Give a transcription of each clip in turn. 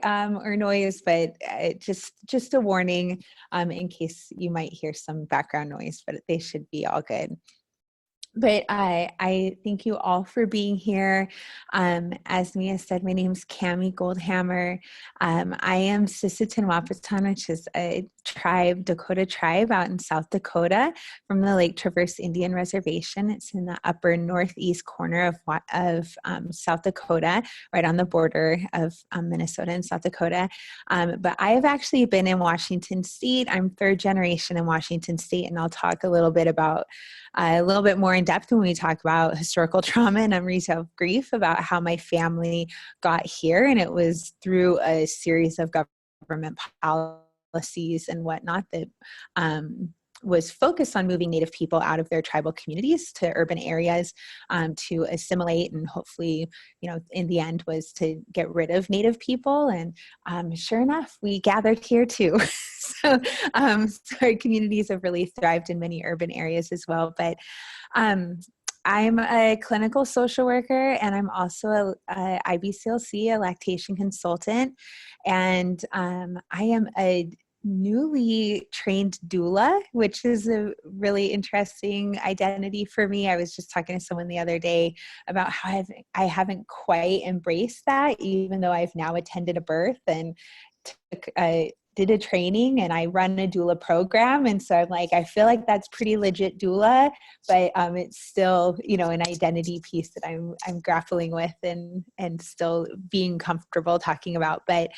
or noise, but just a warning in case you might hear some background noise, but they should be all good. But I thank you all for being here. As Mia said, my name's Cami Goldhammer. I am Sisseton Wahpeton, which is a tribe, Dakota tribe out in South Dakota from the Lake Traverse Indian Reservation. It's in the upper northeast corner of South Dakota, right on the border of Minnesota and South Dakota. But I have actually been in Washington State. I'm third generation in Washington State, and I'll talk a little bit more in depth when we talk about historical trauma and unresolved grief, about how my family got here. And it was through a series of government policies and whatnot that was focused on moving Native people out of their tribal communities to urban areas to assimilate, and hopefully, in the end was to get rid of Native people. And sure enough, we gathered here too. So our communities have really thrived in many urban areas as well. But I'm a clinical social worker, and I'm also a IBCLC, a lactation consultant, and I am a newly trained doula, which is a really interesting identity for me. I was just talking to someone the other day about how I haven't quite embraced that, even though I've now attended a birth and did a training, and I run a doula program. And so I'm like, I feel like that's pretty legit doula, but it's still, an identity piece that I'm grappling with and still being comfortable talking about. But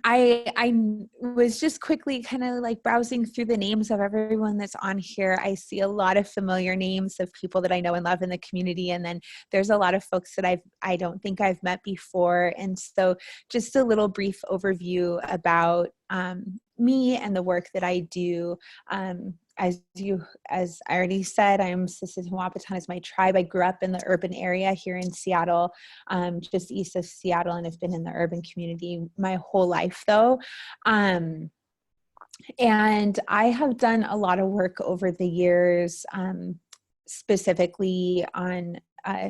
I was just quickly kind of like browsing through the names of everyone that's on here. I see a lot of familiar names of people that I know and love in the community. And then there's a lot of folks that I don't think I've met before. And so just a little brief overview about me and the work that I do. As I already said, I'm Sisseton Wahpeton is my tribe. I grew up in the urban area here in Seattle, just east of Seattle, and have been in the urban community my whole life though. And I have done a lot of work over the years, specifically on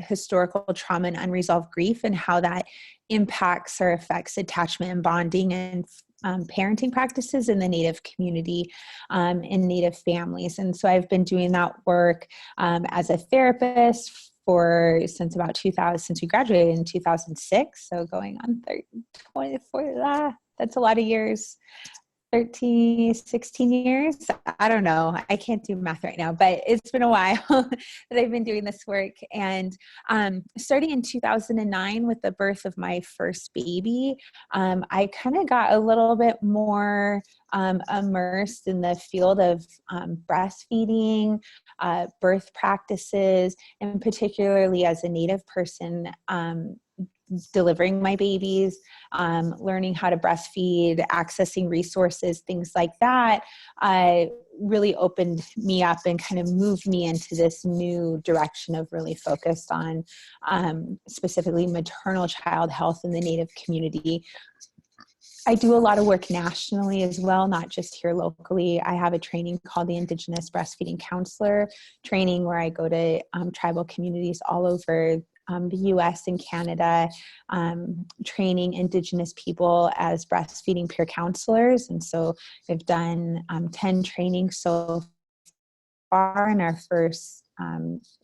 historical trauma and unresolved grief, and how that impacts or affects attachment and bonding and parenting practices in the Native community, in Native families. And so I've been doing that work as a therapist since we graduated in 2006. So going on 24, that's a lot of years. 16 years. I don't know. I can't do math right now, but it's been a while that I've been doing this work. And starting in 2009 with the birth of my first baby, I kind of got a little bit more immersed in the field of breastfeeding, birth practices, and particularly as a Native person, delivering my babies, learning how to breastfeed, accessing resources, things like that, really opened me up and kind of moved me into this new direction of really focused on specifically maternal child health in the Native community. I do a lot of work nationally as well, not just here locally. I have a training called the Indigenous Breastfeeding Counselor training, where I go to tribal communities all over the US and Canada, training Indigenous people as breastfeeding peer counselors. And so we've done 10 trainings so far in our first,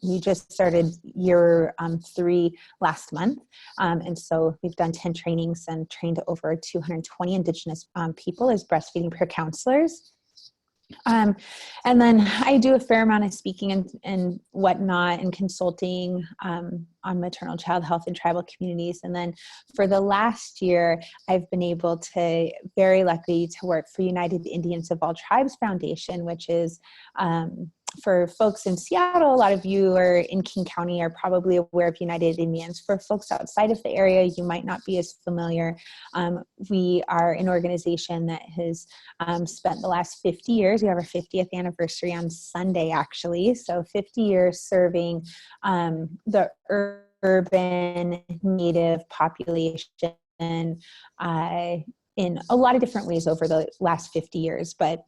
we just started year 3 last month. And so we've done 10 trainings and trained over 220 Indigenous people as breastfeeding peer counselors. And then I do a fair amount of speaking and whatnot, and consulting on maternal child health in tribal communities. And then for the last year, I've been able to, very lucky to work for United Indians of All Tribes Foundation, which is for folks in Seattle. A lot of you are in King County are probably aware of United Indians. For folks outside of the area, you might not be as familiar. We are an organization that has spent the last 50 years, we have our 50th anniversary on Sunday actually, so 50 years serving the urban Native population in a lot of different ways over the last 50 years. But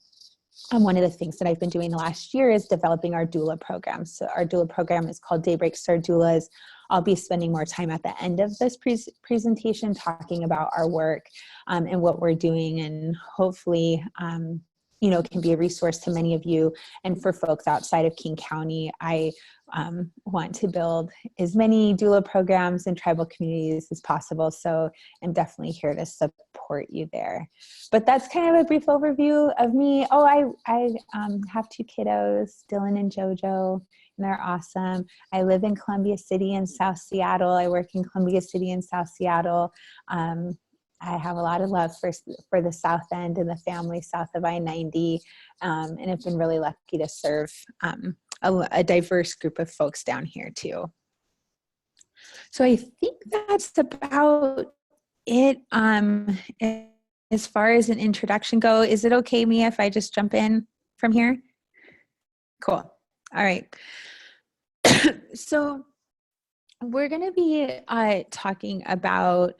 one of the things that I've been doing the last year is developing our doula program. So our doula program is called Daybreak Star Doulas. I'll be spending more time at the end of this presentation talking about our work and what we're doing, and hopefully, you know, can be a resource to many of you. And for folks outside of King County, I want to build as many doula programs in tribal communities as possible. So I'm definitely here to support you there. But that's kind of a brief overview of me. Oh, I have 2 kiddos, Dylan and JoJo, and they're awesome. I live in Columbia City in South Seattle. I work in Columbia City in South Seattle. I have a lot of love for the South End and the family south of I-90, and I've been really lucky to serve a diverse group of folks down here too. So I think that's about it as far as an introduction go. Is it okay, Mia, if I just jump in from here? Cool. All right. So we're going to be talking about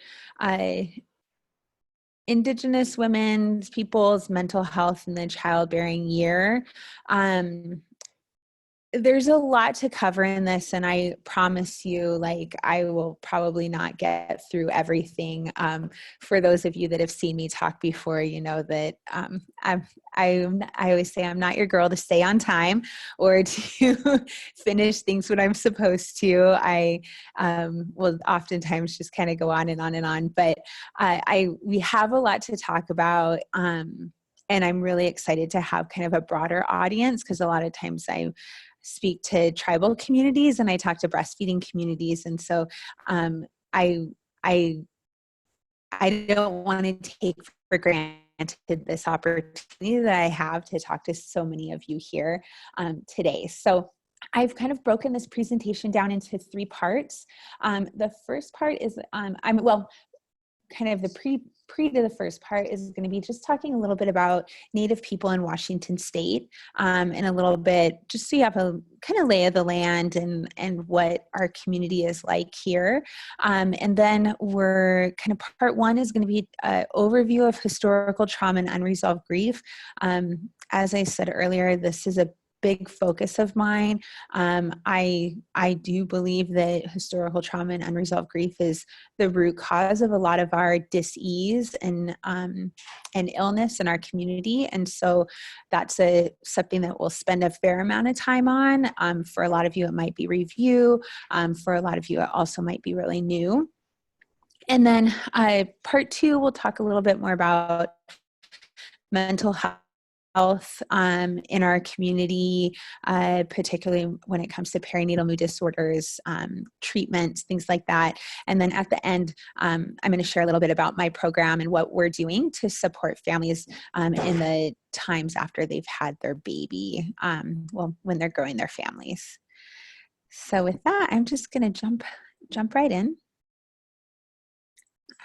Indigenous women's people's mental health in the childbearing year. There's a lot to cover in this, and I promise you, like, I will probably not get through everything. For those of you that have seen me talk before, you know that I always say I'm not your girl to stay on time or to finish things when I'm supposed to. I will oftentimes just kind of go on and on and on, but we have a lot to talk about. And I'm really excited to have kind of a broader audience, because a lot of times I speak to tribal communities and I talk to breastfeeding communities. And so I don't want to take for granted this opportunity that I have to talk to so many of you here today. So I've kind of broken this presentation down into 3 parts. The first part is, kind of the pre to the first part is going to be just talking a little bit about Native people in Washington State, and a little bit just so you have a kind of lay of the land and what our community is like here. And then we're kind of part 1 is going to be an overview of historical trauma and unresolved grief. As I said earlier, this is a big focus of mine. I do believe that historical trauma and unresolved grief is the root cause of a lot of our dis-ease and illness in our community. And so that's something that we'll spend a fair amount of time on. For a lot of you, it might be review. For a lot of you, it also might be really new. And then part 2, we'll talk a little bit more about mental health in our community, particularly when it comes to perinatal mood disorders, treatments, things like that. And then at the end, I'm going to share a little bit about my program and what we're doing to support families in the times after they've had their baby, when they're growing their families. So with that, I'm just going to jump right in.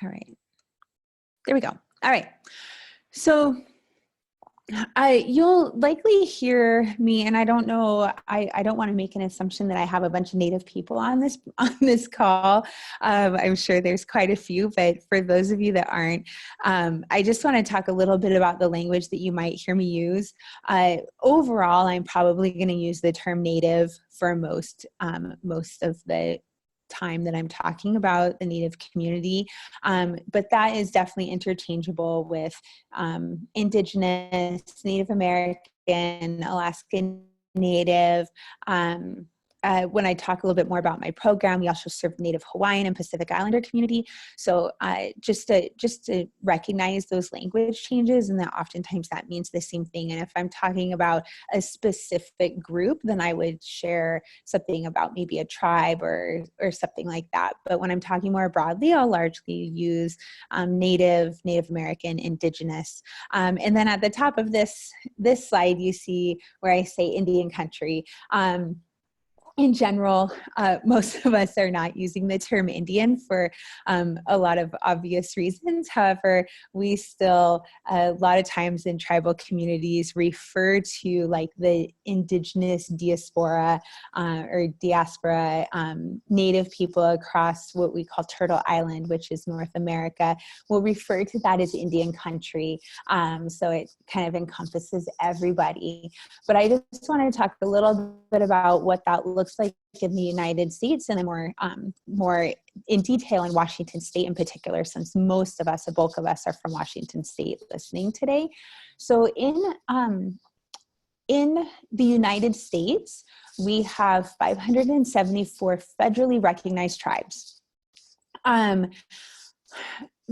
All right. There we go. All right. So you'll likely hear me, and I don't know, I don't want to make an assumption that I have a bunch of Native people on this call. I'm sure there's quite a few, but for those of you that aren't, I just want to talk a little bit about the language that you might hear me use. Overall, I'm probably going to use the term Native for most of the time that I'm talking about the Native community, but that is definitely interchangeable with Indigenous, Native American, Alaskan Native. When I talk a little bit more about my program, we also serve Native Hawaiian and Pacific Islander community. So just to recognize those language changes, and that oftentimes that means the same thing. And if I'm talking about a specific group, then I would share something about maybe a tribe or something like that. But when I'm talking more broadly, I'll largely use Native American, Indigenous. And then at the top of this slide, you see where I say Indian country. in general, most of us are not using the term Indian for a lot of obvious reasons. However, we still, a lot of times in tribal communities, refer to like the indigenous diaspora native people across what we call Turtle Island, which is North America. We'll refer to that as Indian country. So it kind of encompasses everybody. But I just want to talk a little bit about what that looks like in the United States, and then more in detail in Washington State in particular, since most of us, a bulk of us, are from Washington State listening today. So in the United States, we have 574 federally recognized tribes.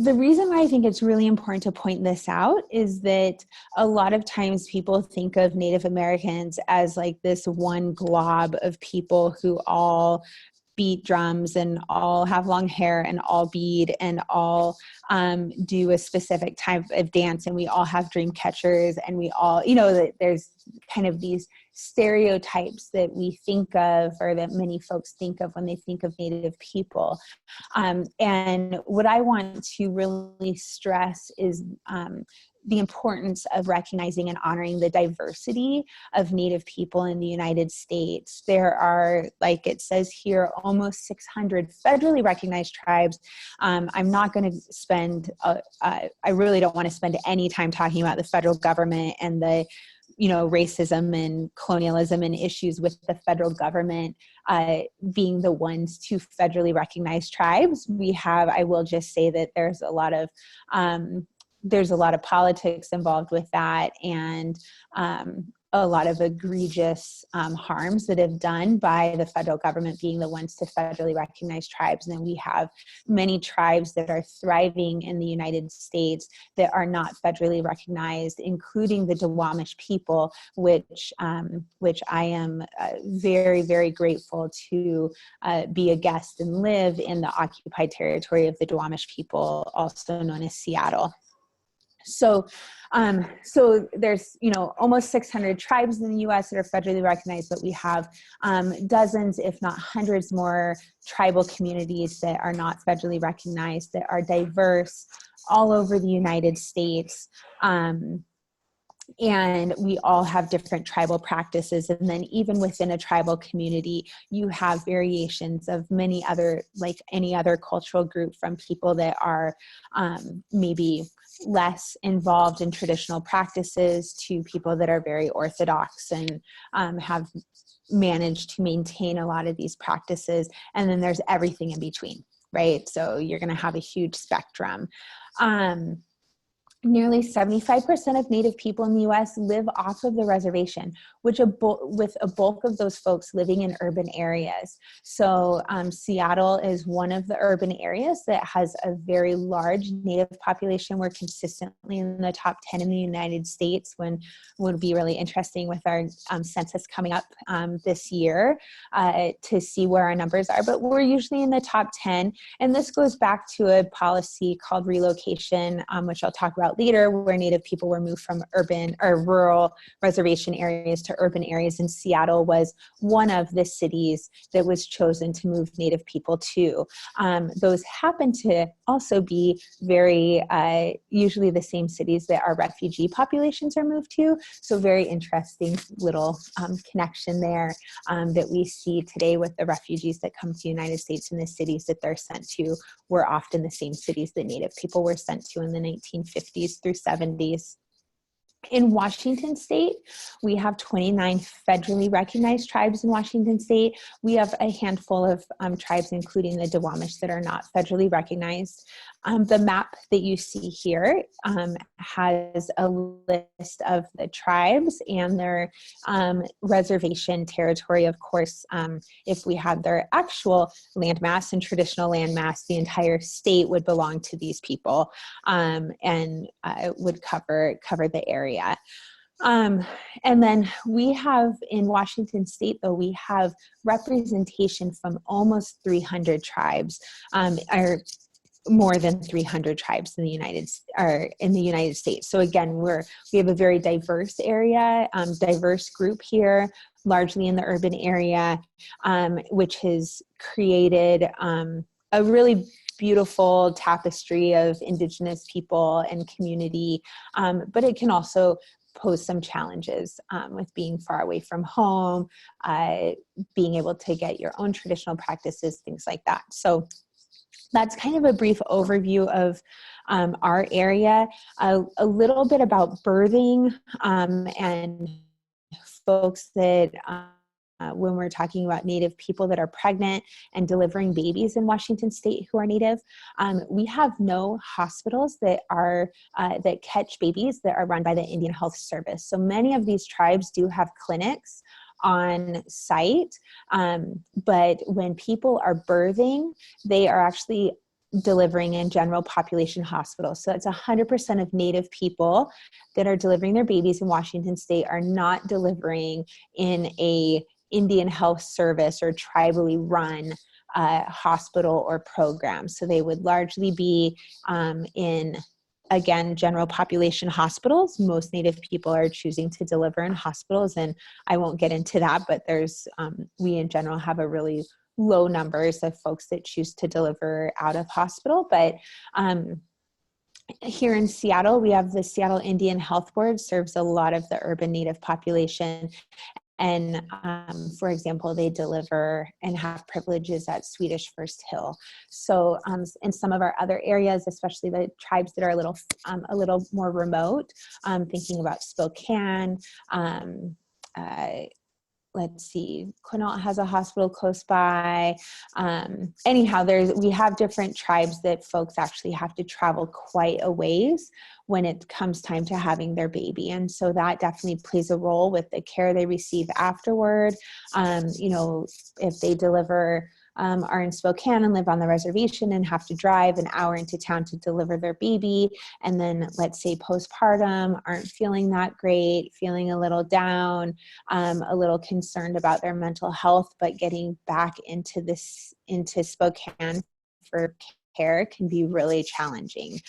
The reason why I think it's really important to point this out is that a lot of times people think of Native Americans as like this one glob of people who all beat drums and all have long hair and all bead and all do a specific type of dance, and we all have dream catchers, and we all, that there's kind of these stereotypes that we think of, or that many folks think of when they think of Native people. And what I want to really stress is the importance of recognizing and honoring the diversity of Native people in the United States. There are, like it says here, almost 600 federally recognized tribes. I'm not going to spend, I really don't want to spend any time talking about the federal government and the racism and colonialism and issues with the federal government being the ones to federally recognize tribes. I will just say that there's a lot of politics involved with that, and a lot of egregious harms that have done by the federal government being the ones to federally recognize tribes. And then we have many tribes that are thriving in the United States that are not federally recognized, including the Duwamish people, which I am very, very grateful to be a guest and live in the occupied territory of the Duwamish people, also known as Seattle. So there's, almost 600 tribes in the U.S. that are federally recognized, but we have dozens, if not hundreds more tribal communities that are not federally recognized, that are diverse all over the United States. And we all have different tribal practices. And then even within a tribal community, you have variations of many other, like any other cultural group, from people that are maybe less involved in traditional practices to people that are very orthodox and have managed to maintain a lot of these practices. And then there's everything in between, right? So you're going to have a huge spectrum. Nearly 75% of Native people in the U.S. live off of the reservation, with a bulk of those folks living in urban areas. So Seattle is one of the urban areas that has a very large Native population. We're consistently in the top 10 in the United States, when would be really interesting with our census coming up this year to see where our numbers are. But we're usually in the top 10. And this goes back to a policy called relocation, which I'll talk about later, where Native people were moved from urban or rural reservation areas to urban areas, and Seattle was one of the cities that was chosen to move Native people to. Those happen to also be very usually the same cities that our refugee populations are moved to. So very interesting little connection there that we see today with the refugees that come to the United States, and the cities that they're sent to were often the same cities that Native people were sent to in the 1950s through 70s. In Washington State, we have 29 federally recognized tribes in Washington State. We have a handful of tribes, including the Duwamish, that are not federally recognized. The map that you see here has a list of the tribes and their reservation territory. Of course, if we had their actual landmass and traditional landmass, the entire state would belong to these people and would cover the area. And then we have in Washington State, though, we have representation from almost 300 tribes, or more than 300 tribes in the United States. So again, we have a very diverse area, diverse group here. largely in the urban area, which has created a really beautiful tapestry of Indigenous people and community, but it can also pose some challenges with being far away from home, being able to get your own traditional practices, things like that. So that's kind of a brief overview of our area, a little bit about birthing and folks that when we're talking about Native people that are pregnant and delivering babies in Washington State who are Native, we have no hospitals that are that catch babies that are run by the Indian Health Service. So many of these tribes do have clinics on site, but when people are birthing, they are actually delivering in general population hospitals. So it's 100% of Native people that are delivering their babies in Washington State are not delivering in a Indian Health Service or tribally run hospital or program. So they would largely be in, again, general population hospitals. Most Native people are choosing to deliver in hospitals, and I won't get into that, but there's, we in general have a really low numbers of folks that choose to deliver out of hospital. But here in Seattle, we have the Seattle Indian Health Board, serves a lot of the urban Native population. And for example, they deliver and have privileges at Swedish First Hill. So in some of our other areas, especially the tribes that are a little more remote, thinking about Spokane, let's see, Quinault has a hospital close by. Anyhow, we have different tribes that folks actually have to travel quite a ways when it comes time to having their baby. And so that definitely plays a role with the care they receive afterward. You know, if they deliver, are in Spokane and live on the reservation and have to drive an hour into town to deliver their baby, and then let's say postpartum, aren't feeling that great, feeling a little down, a little concerned about their mental health, but getting back into Spokane for care can be really challenging.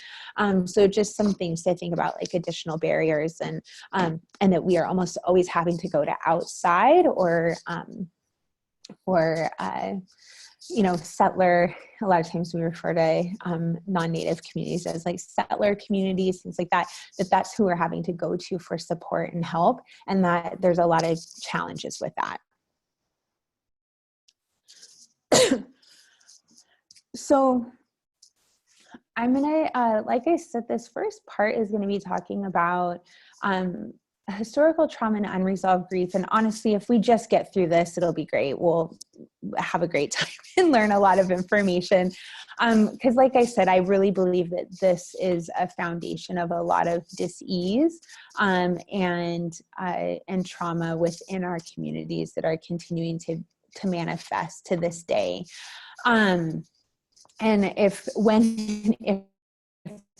So just some things to think about, like additional barriers, and that we are almost always having to go to outside or you know, settler, a lot of times we refer to non-Native communities as like settler communities, things like that, that's who we're having to go to for support and help, and that there's a lot of challenges with that. So I'm gonna, like I said, this first part is gonna be talking about historical trauma and unresolved grief. And honestly, if we just get through this, it'll be great. We'll have a great time and learn a lot of information. Because like I said, I really believe that this is a foundation of a lot of dis-ease and trauma within our communities that are continuing to manifest to this day. And if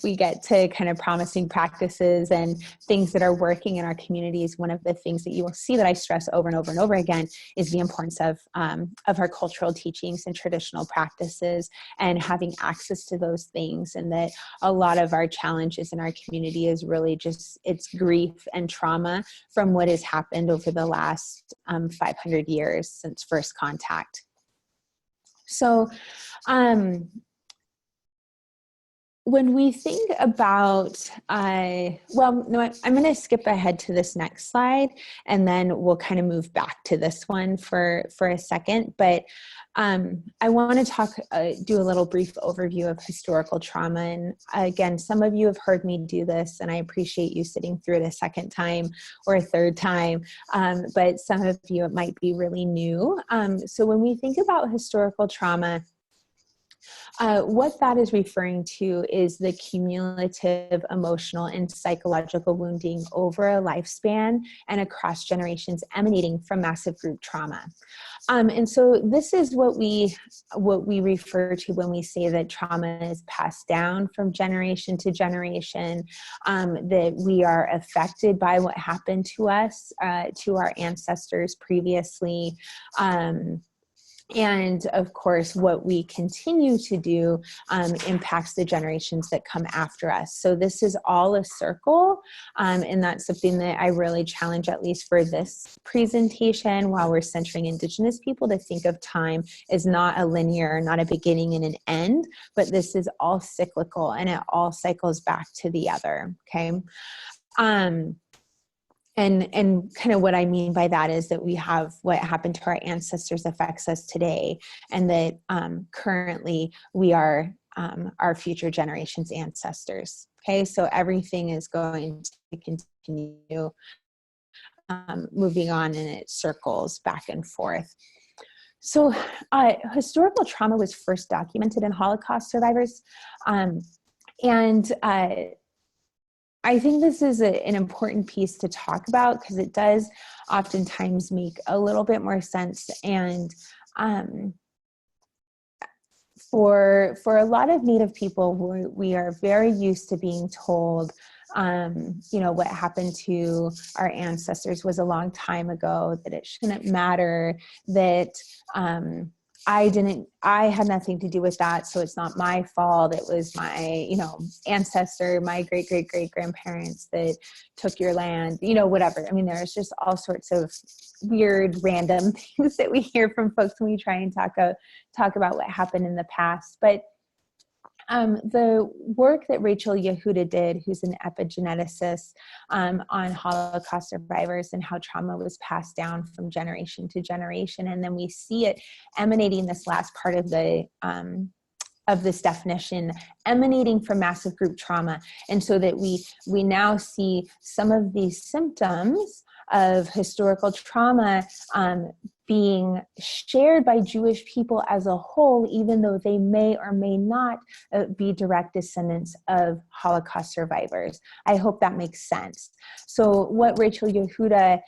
we get to kind of promising practices and things that are working in our communities, one of the things that you will see that I stress over and over and over again is the importance of our cultural teachings and traditional practices and having access to those things. And that a lot of our challenges in our community is really just, it's grief and trauma from what has happened over the last 500 years since first contact. So, when we think about, well, no, I'm going to skip ahead to this next slide, and then we'll kind of move back to this one for a second. But I want to do a little brief overview of historical trauma. And again, some of you have heard me do this, and I appreciate you sitting through it a second time or a third time. But some of you, it might be really new. So when we think about historical trauma, what that is referring to is the cumulative emotional and psychological wounding over a lifespan and across generations emanating from massive group trauma. And so this is what we refer to when we say that trauma is passed down from generation to generation, that we are affected by what happened to us, to our ancestors previously, And of course, what we continue to do impacts the generations that come after us. So this is all a circle. And that's something that I really challenge, at least for this presentation, while we're centering Indigenous people, to think of time as not a linear, not a beginning and an end, but this is all cyclical and it all cycles back to the other, okay? And kind of what I mean by that is that we have what happened to our ancestors affects us today, and that currently we are our future generations' ancestors. Okay, so everything is going to continue moving on, and it circles back and forth. So historical trauma was first documented in Holocaust survivors, and I think this is an important piece to talk about, because it does oftentimes make a little bit more sense. And for a lot of Native people, we are very used to being told, you know, what happened to our ancestors was a long time ago, that it shouldn't matter, that I had nothing to do with that, so it's not my fault. It was my, you know, ancestor, my great-great-great-grandparents that took your land, you know, whatever. I mean, there's just all sorts of weird, random things that we hear from folks when we try and talk about what happened in the past. But the work that Rachel Yehuda did, who's an epigeneticist, on Holocaust survivors and how trauma was passed down from generation to generation. And then we see it emanating, this last part of this definition, emanating from massive group trauma. And so that we now see some of these symptoms of historical trauma being shared by Jewish people as a whole, even though they may or may not be direct descendants of Holocaust survivors. I hope that makes sense. So what Rachel Yehuda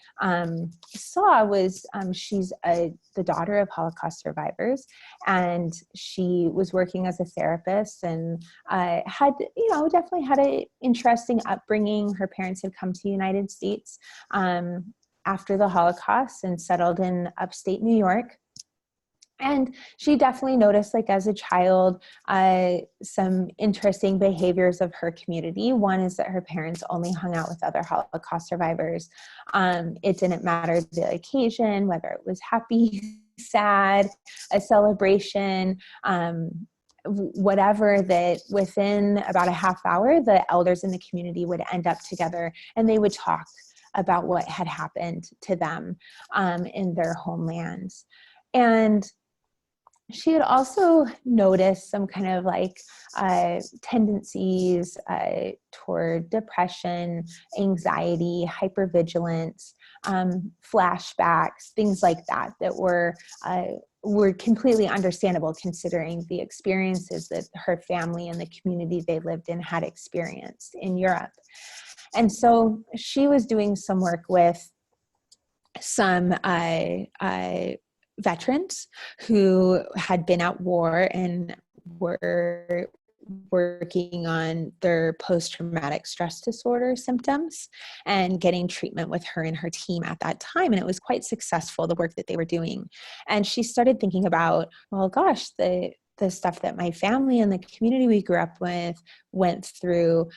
saw was, she's the daughter of Holocaust survivors, and she was working as a therapist, and had, you know, definitely had an interesting upbringing. Her parents had come to the United States after the Holocaust and settled in upstate New York. And she definitely noticed, like as a child, some interesting behaviors of her community. One is that her parents only hung out with other Holocaust survivors. It didn't matter the occasion, whether it was happy, sad, a celebration, whatever, that within about a half hour, the elders in the community would end up together and they would talk about what had happened to them in their homelands. And she had also noticed some kind of like tendencies toward depression, anxiety, hypervigilance, flashbacks, things like that, that were completely understandable considering the experiences that her family and the community they lived in had experienced in Europe. And so she was doing some work with some veterans who had been at war and were working on their post-traumatic stress disorder symptoms and getting treatment with her and her team at that time. And it was quite successful, the work that they were doing. And she started thinking about, well, gosh, the stuff that my family and the community we grew up with went through,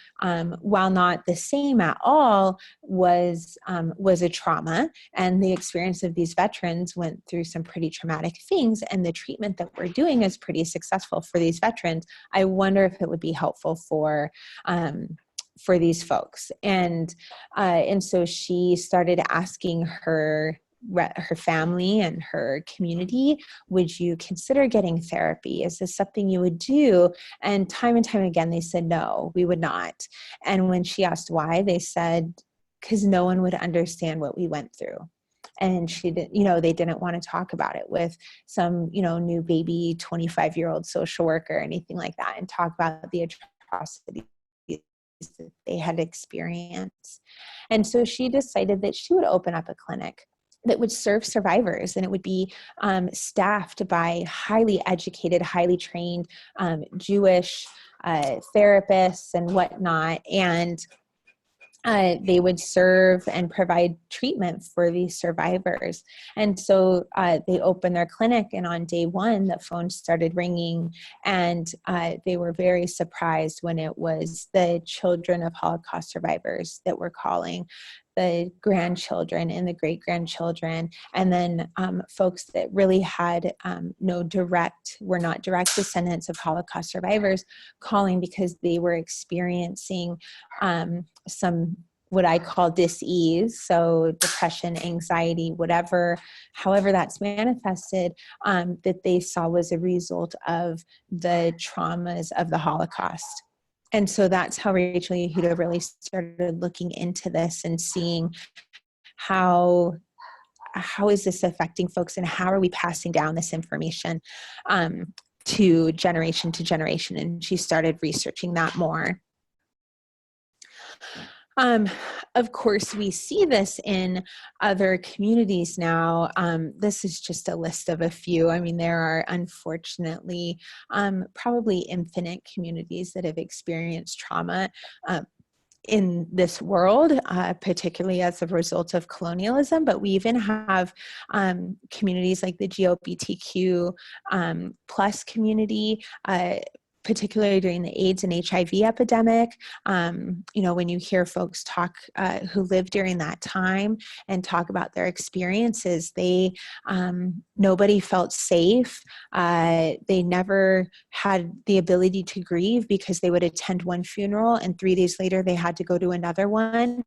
while not the same at all, was a trauma. And the experience of these veterans went through some pretty traumatic things. And the treatment that we're doing is pretty successful for these veterans. I wonder if it would be helpful for these folks. And so she started asking her family and her community, would you consider getting therapy? Is this something you would do? And time again, they said, no, we would not. And when she asked why, they said, because no one would understand what we went through. And she didn't, they didn't want to talk about it with some, new baby 25-year-old social worker or anything like that, and talk about the atrocities that they had experienced. And so she decided that she would open up a clinic that would serve survivors, and it would be staffed by highly educated, highly trained Jewish therapists and whatnot. And they would serve and provide treatment for these survivors. And so they opened their clinic, and on day one, the phone started ringing, and they were very surprised when it was the children of Holocaust survivors that were calling, the grandchildren and the great-grandchildren, and then folks that really had were not direct descendants of Holocaust survivors calling because they were experiencing some what I call dis-ease, so depression, anxiety, however that's manifested, that they saw was a result of the traumas of the Holocaust. And so that's how Rachel Yehuda really started looking into this and seeing how is this affecting folks, and how are we passing down this information to generation. And she started researching that more. Of course, we see this in other communities now. This is just a list of a few. I mean, there are unfortunately probably infinite communities that have experienced trauma in this world, particularly as a result of colonialism. But we even have communities like the GLBTQ plus community, particularly during the AIDS and HIV epidemic. When you hear folks talk who lived during that time and talk about their experiences, nobody felt safe. They never had the ability to grieve because they would attend one funeral and 3 days later they had to go to another one.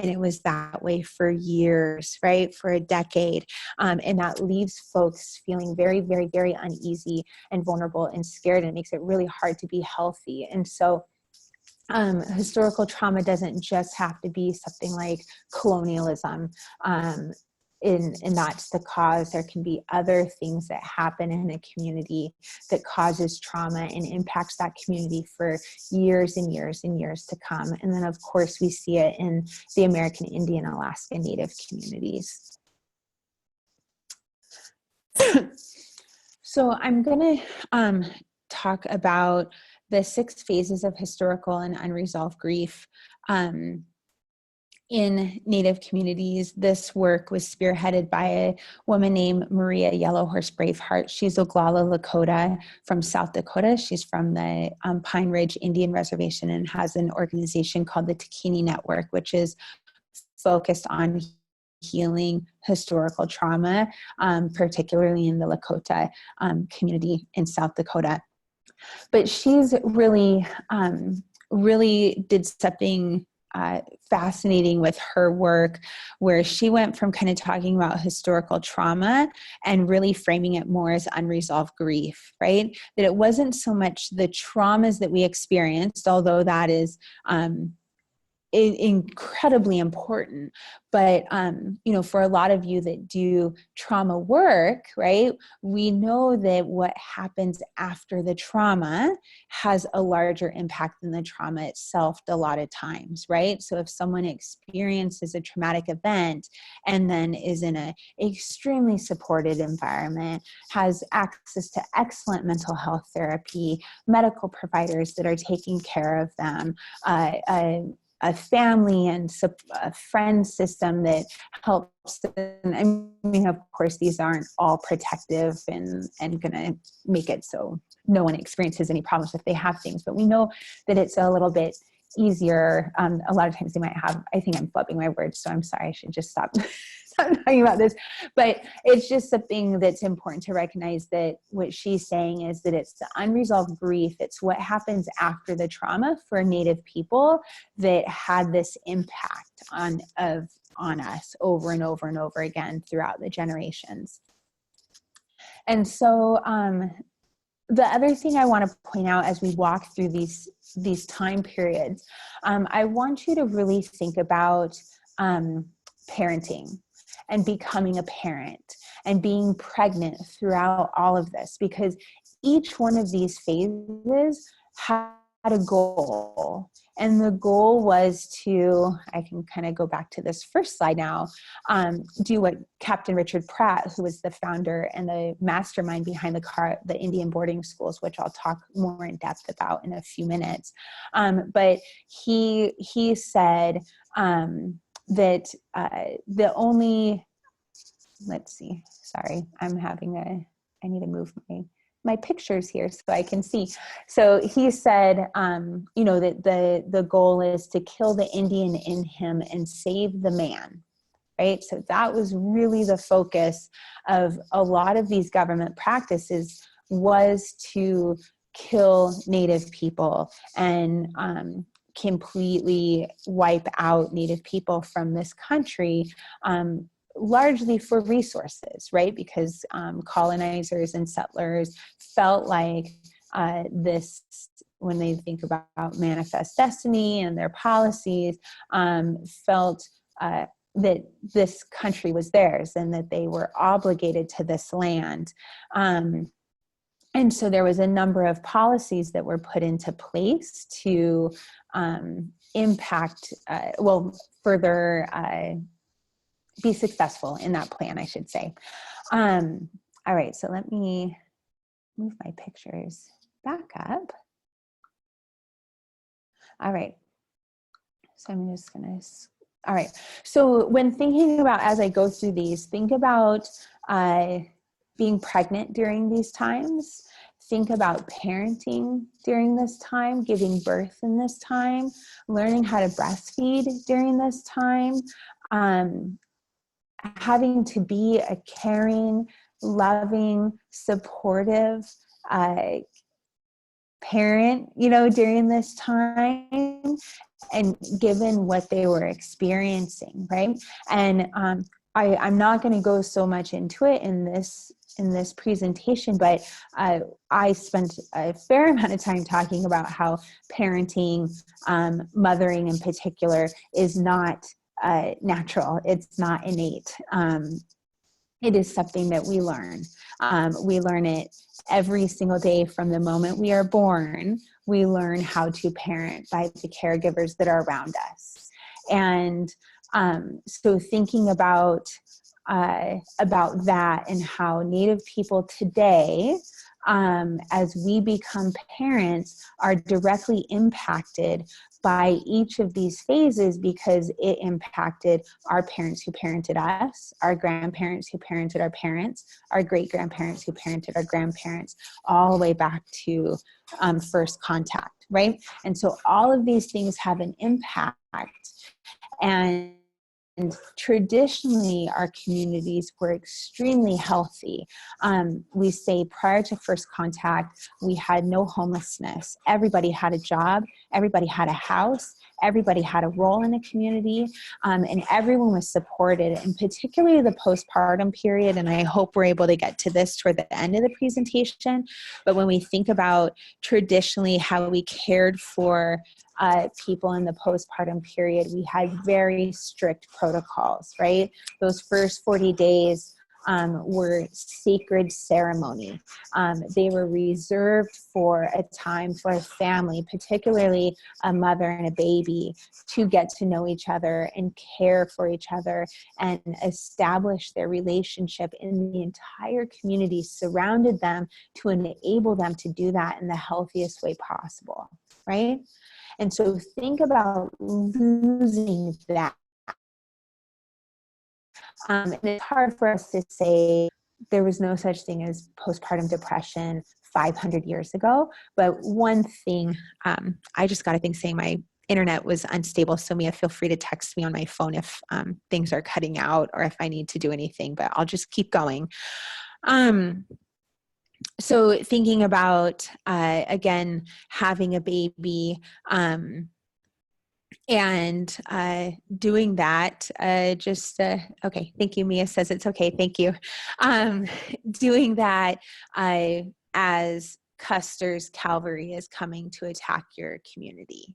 And it was that way for years, right? For a decade. And that leaves folks feeling very, very, very uneasy and vulnerable and scared. And it makes it really hard to be healthy. And so historical trauma doesn't just have to be something like colonialism. And that's the cause. There can be other things that happen in a community that causes trauma and impacts that community for years and years and years to come. And then, of course, we see it in the American Indian, Alaska Native communities. So I'm going to talk about the 6 phases of historical and unresolved grief in Native communities. This work was spearheaded by a woman named Maria Yellowhorse Braveheart. She's Oglala Lakota from South Dakota. She's from the Pine Ridge Indian Reservation and has an organization called the Takini Network, which is focused on healing historical trauma, particularly in the Lakota community in South Dakota. But she's really did something fascinating with her work, where she went from kind of talking about historical trauma and really framing it more as unresolved grief, right? That it wasn't so much the traumas that we experienced, although that is incredibly important. But, for a lot of you that do trauma work, right, we know that what happens after the trauma has a larger impact than the trauma itself a lot of times, right? So if someone experiences a traumatic event and then is in an extremely supported environment, has access to excellent mental health therapy, medical providers that are taking care of them, a family and a friend system that helps them. I mean, of course, these aren't all protective and going to make it so no one experiences any problems if they have things, but we know that it's a little bit easier. A lot of times they might have, I think I'm flubbing my words, so I'm sorry, I should just stop talking about this. But it's just something that's important to recognize, that what she's saying is that it's the unresolved grief. It's what happens after the trauma for Native people that had this impact on us over and over and over again throughout the generations. And so the other thing I want to point out as we walk through these time periods, I want you to really think about parenting and becoming a parent and being pregnant throughout all of this, because each one of these phases has a goal. And the goal was to, I can kind of go back to this first slide now, do what Captain Richard Pratt, who was the founder and the mastermind behind the Indian boarding schools, which I'll talk more in depth about in a few minutes. But he said that the only, let's see, sorry, I need to move my pictures here so I can see. So he said, that the goal is to kill the Indian in him and save the man, right? So that was really the focus of a lot of these government practices, was to kill Native people and completely wipe out Native people from this country, largely for resources, right? Because colonizers and settlers felt like this, when they think about manifest destiny and their policies, felt that this country was theirs and that they were obligated to this land. And so there was a number of policies that were put into place to impact, further be successful in that plan, I should say. All right, so let me move my pictures back up. All right, so I'm just gonna, all right. So when thinking about, as I go through these, think about being pregnant during these times. Think about parenting during this time, giving birth in this time, learning how to breastfeed during this time, having to be a caring, loving, supportive parent, during this time, and given what they were experiencing, right? And I'm not going to go so much into it in this presentation, but I spent a fair amount of time talking about how parenting, mothering in particular, is not natural. It's not innate. It is something that we learn. We learn it every single day from the moment we are born. We learn how to parent by the caregivers that are around us. And so thinking about that and how Native people today, as we become parents, are directly impacted by each of these phases, because it impacted our parents who parented us, our grandparents who parented our parents, our great-grandparents who parented our grandparents, all the way back to first contact, right? And so all of these things have an impact. And traditionally, our communities were extremely healthy. We say prior to first contact, we had no homelessness. Everybody had a job. Everybody had a house. Everybody had a role in the community, and everyone was supported, and particularly the postpartum period. And I hope we're able to get to this toward the end of the presentation. But when we think about traditionally how we cared for people in the postpartum period, we had very strict protocols, right? Those first 40 days were sacred ceremony. They were reserved for a time for a family, particularly a mother and a baby, to get to know each other and care for each other and establish their relationship, in the entire community surrounded them to enable them to do that in the healthiest way possible, right? And so think about losing that. And it's hard for us to say there was no such thing as postpartum depression 500 years ago. But one thing, I just got a thing saying my internet was unstable. So Mia, feel free to text me on my phone if things are cutting out or if I need to do anything, but I'll just keep going. So thinking about, again, having a baby, and doing that, okay, thank you. Mia says it's okay, thank you. Doing that as Custer's cavalry is coming to attack your community,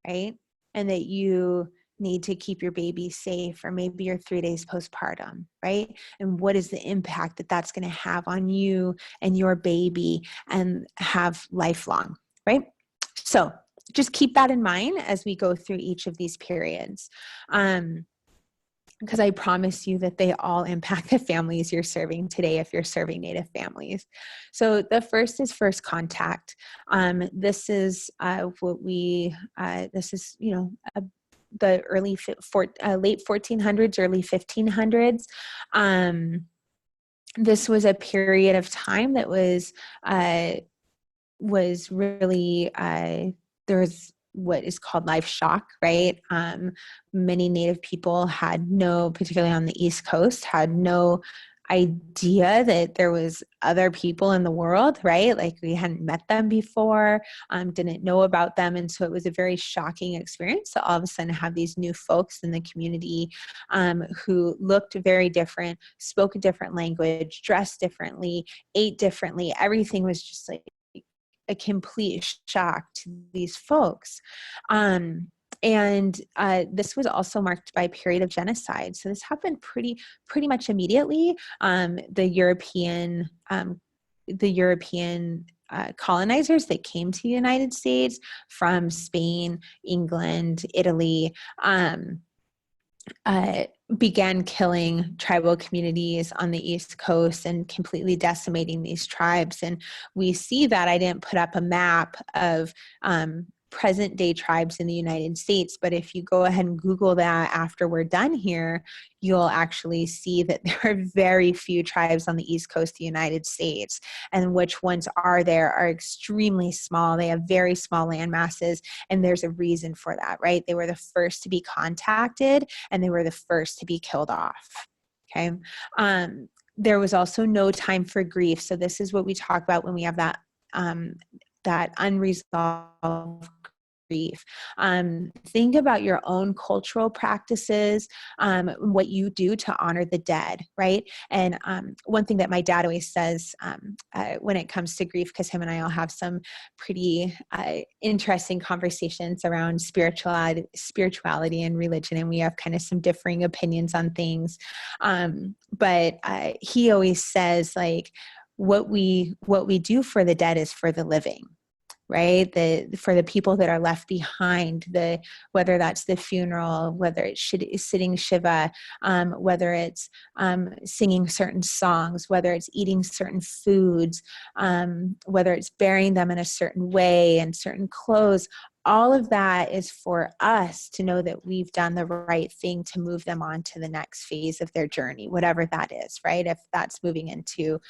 right? And that you need to keep your baby safe, or maybe you're 3 days postpartum, right? And what is the impact that that's going to have on you and your baby and have lifelong, right? So just keep that in mind as we go through each of these periods. Because I promise you that they all impact the families you're serving today if you're serving Native families. So the first is first contact. This is the late 1400s, early 1500s. This was a period of time that was really, there was what is called life shock, right? Many Native people particularly on the East Coast, had no idea that there was other people in the world, right? Like we hadn't met them before, didn't know about them. And so it was a very shocking experience to all of a sudden have these new folks in the community who looked very different, spoke a different language, dressed differently, ate differently. Everything was just like a complete shock to these folks. This was also marked by a period of genocide. So this happened pretty much immediately. The European colonizers that came to the United States from Spain, England, Italy, began killing tribal communities on the East Coast and completely decimating these tribes. And we see that. I didn't put up a map of present day tribes in the United States, but if you go ahead and Google that after we're done here, you'll actually see that there are very few tribes on the East Coast of the United States, and which ones are there are extremely small. They have very small land masses, and there's a reason for that, right? They were the first to be contacted, and they were the first to be killed off, okay? There was also no time for grief. So this is what we talk about when we have that unresolved grief. Think about your own cultural practices, what you do to honor the dead, right? And one thing that my dad always says when it comes to grief, because him and I all have some pretty interesting conversations around spirituality and religion, and we have kind of some differing opinions on things. But he always says, like, what we do for the dead is for the living, right? For the people that are left behind, whether that's the funeral, whether it's sitting Shiva, whether it's singing certain songs, whether it's eating certain foods, whether it's burying them in a certain way and certain clothes, all of that is for us to know that we've done the right thing to move them on to the next phase of their journey, whatever that is, right? If that's moving into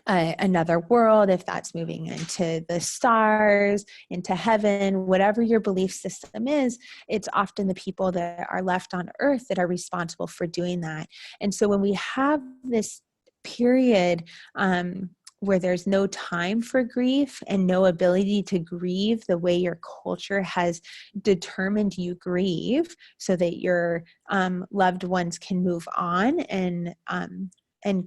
another world, if that's moving into the stars, into heaven, whatever your belief system is, it's often the people that are left on earth that are responsible for doing that. And so when we have this period where there's no time for grief and no ability to grieve the way your culture has determined you grieve, so that your loved ones can move on and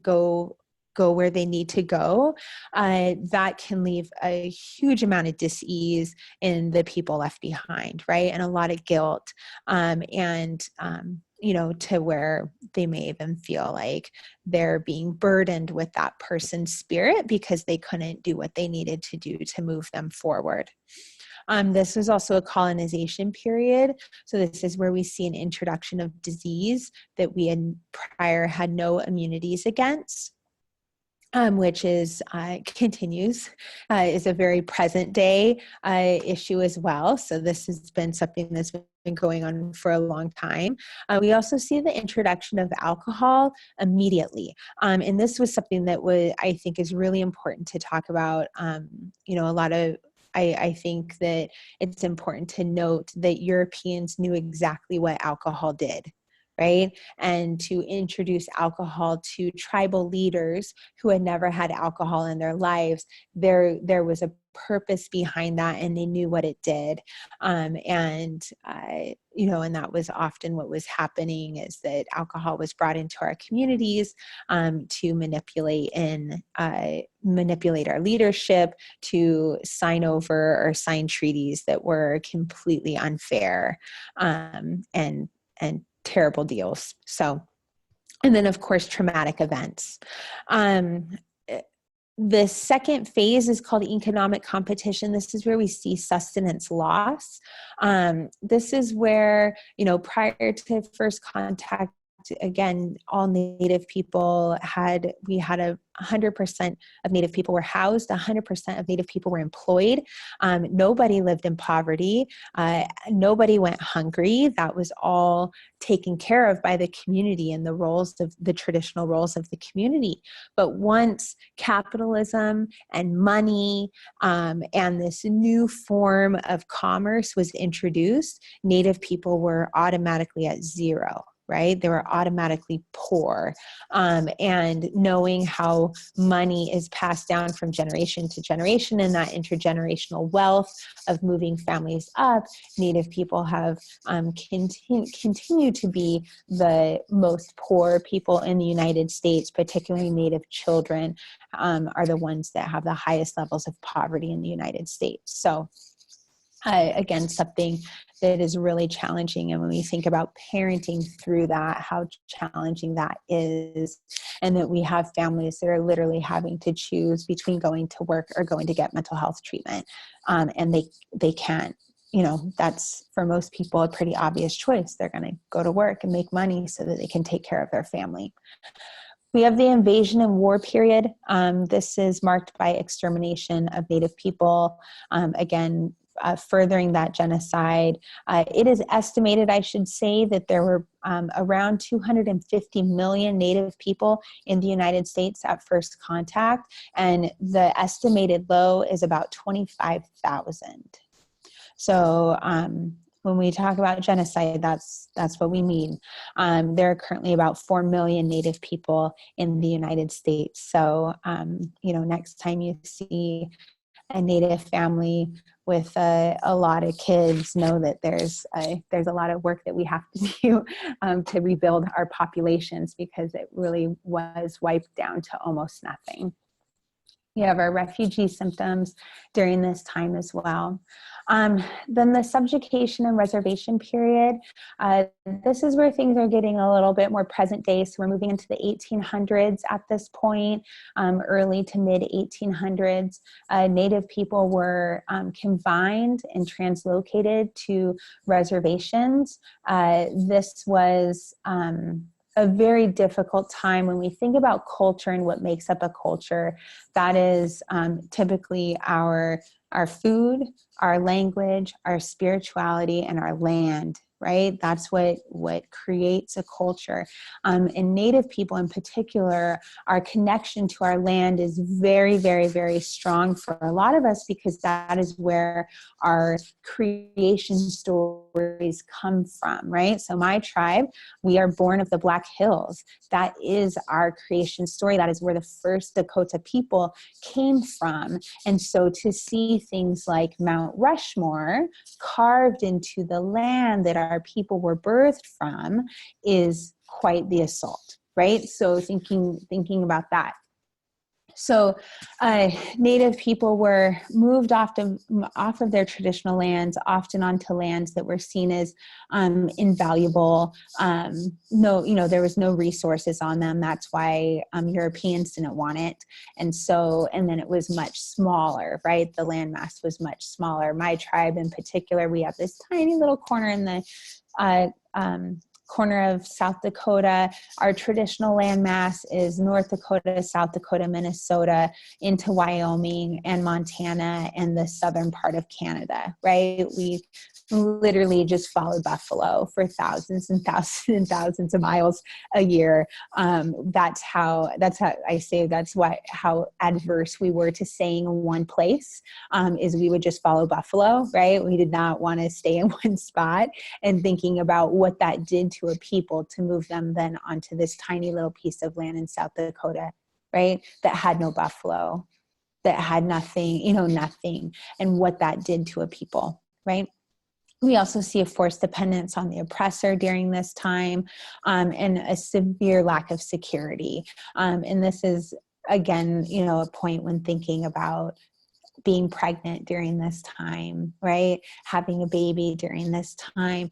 go where they need to go, that can leave a huge amount of dis-ease in the people left behind, right? And a lot of guilt, to where they may even feel like they're being burdened with that person's spirit because they couldn't do what they needed to do to move them forward. This was also a colonization period. So this is where we see an introduction of disease that we prior had no immunities against. Which is continues, is a very present day issue as well. So this has been something that's been going on for a long time. We also see the introduction of alcohol immediately. And this was something that I think is really important to talk about. I think that it's important to note that Europeans knew exactly what alcohol did, right? And to introduce alcohol to tribal leaders who had never had alcohol in their lives, there was a purpose behind that, and they knew what it did. And that was often what was happening, is that alcohol was brought into our communities to manipulate our leadership, to sign over or sign treaties that were completely unfair and terrible deals. So, and then of course, traumatic events. The second phase is called economic competition. This is where we see sustenance loss. This is where, prior to first contact, again, all Native people we had 100% of Native people were housed, 100% of Native people were employed. Nobody lived in poverty. Nobody went hungry. That was all taken care of by the community and the traditional roles of the community. But once capitalism and money and this new form of commerce was introduced, Native people were automatically at zero. Right? They were automatically poor. And knowing how money is passed down from generation to generation and that intergenerational wealth of moving families up, Native people have continued to be the most poor people in the United States, particularly Native children are the ones that have the highest levels of poverty in the United States. So again, something that is really challenging. And when we think about parenting through that, how challenging that is, and that we have families that are literally having to choose between going to work or going to get mental health treatment. And they can't, that's for most people a pretty obvious choice. They're going to go to work and make money so that they can take care of their family. We have the invasion and war period. This is marked by extermination of Native people. Again, furthering that genocide. It is estimated, I should say, that there were around 250 million Native people in the United States at first contact, and the estimated low is about 25,000. So when we talk about genocide, that's what we mean. There are currently about 4 million Native people in the United States. So, next time you see a Native family with a lot of kids, know that there's a lot of work that we have to do to rebuild our populations, because it really was wiped down to almost nothing. We have our refugee symptoms during this time as well. Then the subjugation and reservation period. This is where things are getting a little bit more present day. So we're moving into the 1800s at this point, early to mid 1800s. Native people were confined and translocated to reservations. This was a very difficult time. When we think about culture and what makes up a culture, that is typically our food, our language, our spirituality, and our land, right? That's what creates a culture. And Native people in particular, our connection to our land is very, very, very strong for a lot of us, because that is where our creation stories come from, right? So my tribe, we are born of the Black Hills. That is our creation story. That is where the first Dakota people came from. And so to see things like Mount Rushmore carved into the land that our people were birthed from is quite the assault, right? So thinking about that. So Native people were moved off of their traditional lands, often onto lands that were seen as invaluable. There was no resources on them. That's why Europeans didn't want it. And then it was much smaller, right? The landmass was much smaller. My tribe in particular, we have this tiny little corner in the corner of South Dakota. Our traditional landmass is North Dakota, South Dakota, Minnesota, into Wyoming and Montana and the southern part of Canada, right? We literally just followed buffalo for thousands and thousands and thousands of miles a year. That's how I say how adverse we were to staying in one place, is we would just follow buffalo, right? We did not want to stay in one spot, and thinking about what that did to a people to move them then onto this tiny little piece of land in South Dakota, right? That had no buffalo, that had nothing, nothing, and what that did to a people, right? We also see a forced dependence on the oppressor during this time, and a severe lack of security. And this is, again, a point when thinking about being pregnant during this time, right? Having a baby during this time.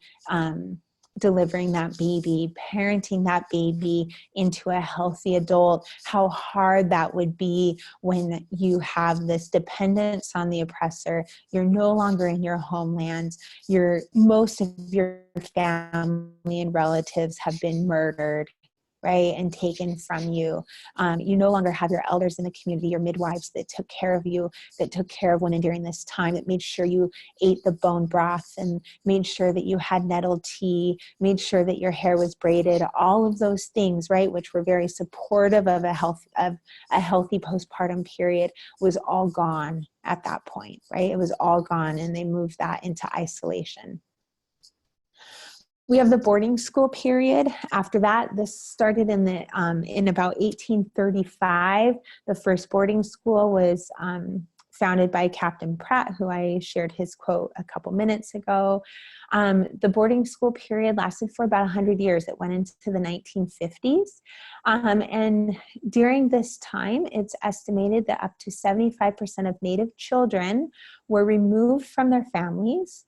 delivering that baby, parenting that baby into a healthy adult, how hard that would be when you have this dependence on the oppressor. You're no longer in your homeland. Most of your family and relatives have been murdered, right, and taken from you. You no longer have your elders in the community, your midwives that took care of you, that took care of women during this time, that made sure you ate the bone broth and made sure that you had nettle tea, made sure that your hair was braided, all of those things, right, which were very supportive of a healthy postpartum period, was all gone at that point, right? It was all gone, and they moved that into isolation. We have the boarding school period. After that, this started in about 1835. The first boarding school was founded by Captain Pratt, who I shared his quote a couple minutes ago. The boarding school period lasted for about 100 years. It went into the 1950s. And during this time, it's estimated that up to 75% of Native children were removed from their families,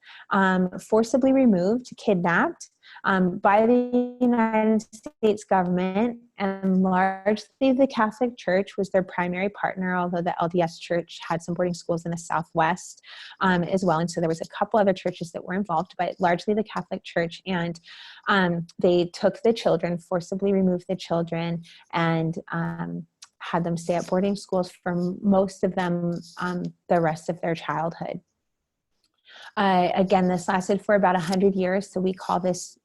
forcibly removed, kidnapped, by the United States government, and largely the Catholic Church was their primary partner, although the LDS Church had some boarding schools in the Southwest as well. And so there was a couple other churches that were involved, but largely the Catholic Church. And they took the children, forcibly removed the children, and had them stay at boarding schools for most of them the rest of their childhood. Again, this lasted for about 100 years, so we call this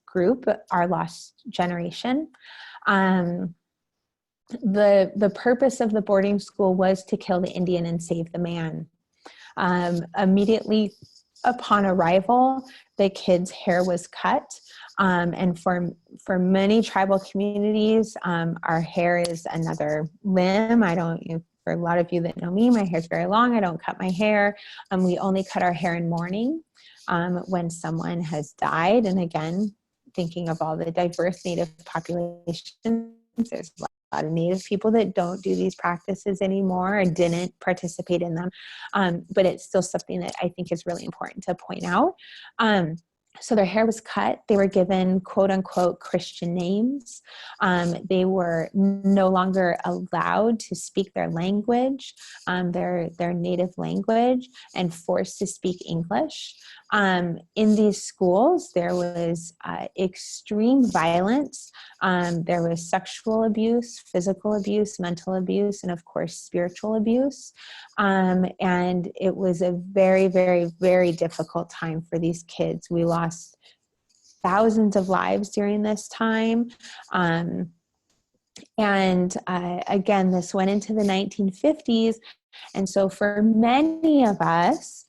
group our lost generation. The purpose of the boarding school was to kill the Indian and save the man. Immediately upon arrival, the kids' hair was cut. And for many tribal communities, our hair is another limb. For a lot of you that know me, my hair's very long. I don't cut my hair. We only cut our hair in mourning when someone has died. And again, thinking of all the diverse Native populations, there's a lot of Native people that don't do these practices anymore and didn't participate in them. But it's still something that I think is really important to point out. So their hair was cut. They were given quote unquote Christian names. They were no longer allowed to speak their language, their native language, and forced to speak English. In these schools, there was extreme violence. There was sexual abuse, physical abuse, mental abuse, and of course, spiritual abuse. And it was a very, very, very difficult time for these kids. We lost thousands of lives during this time. Again, this went into the 1950s. And so for many of us,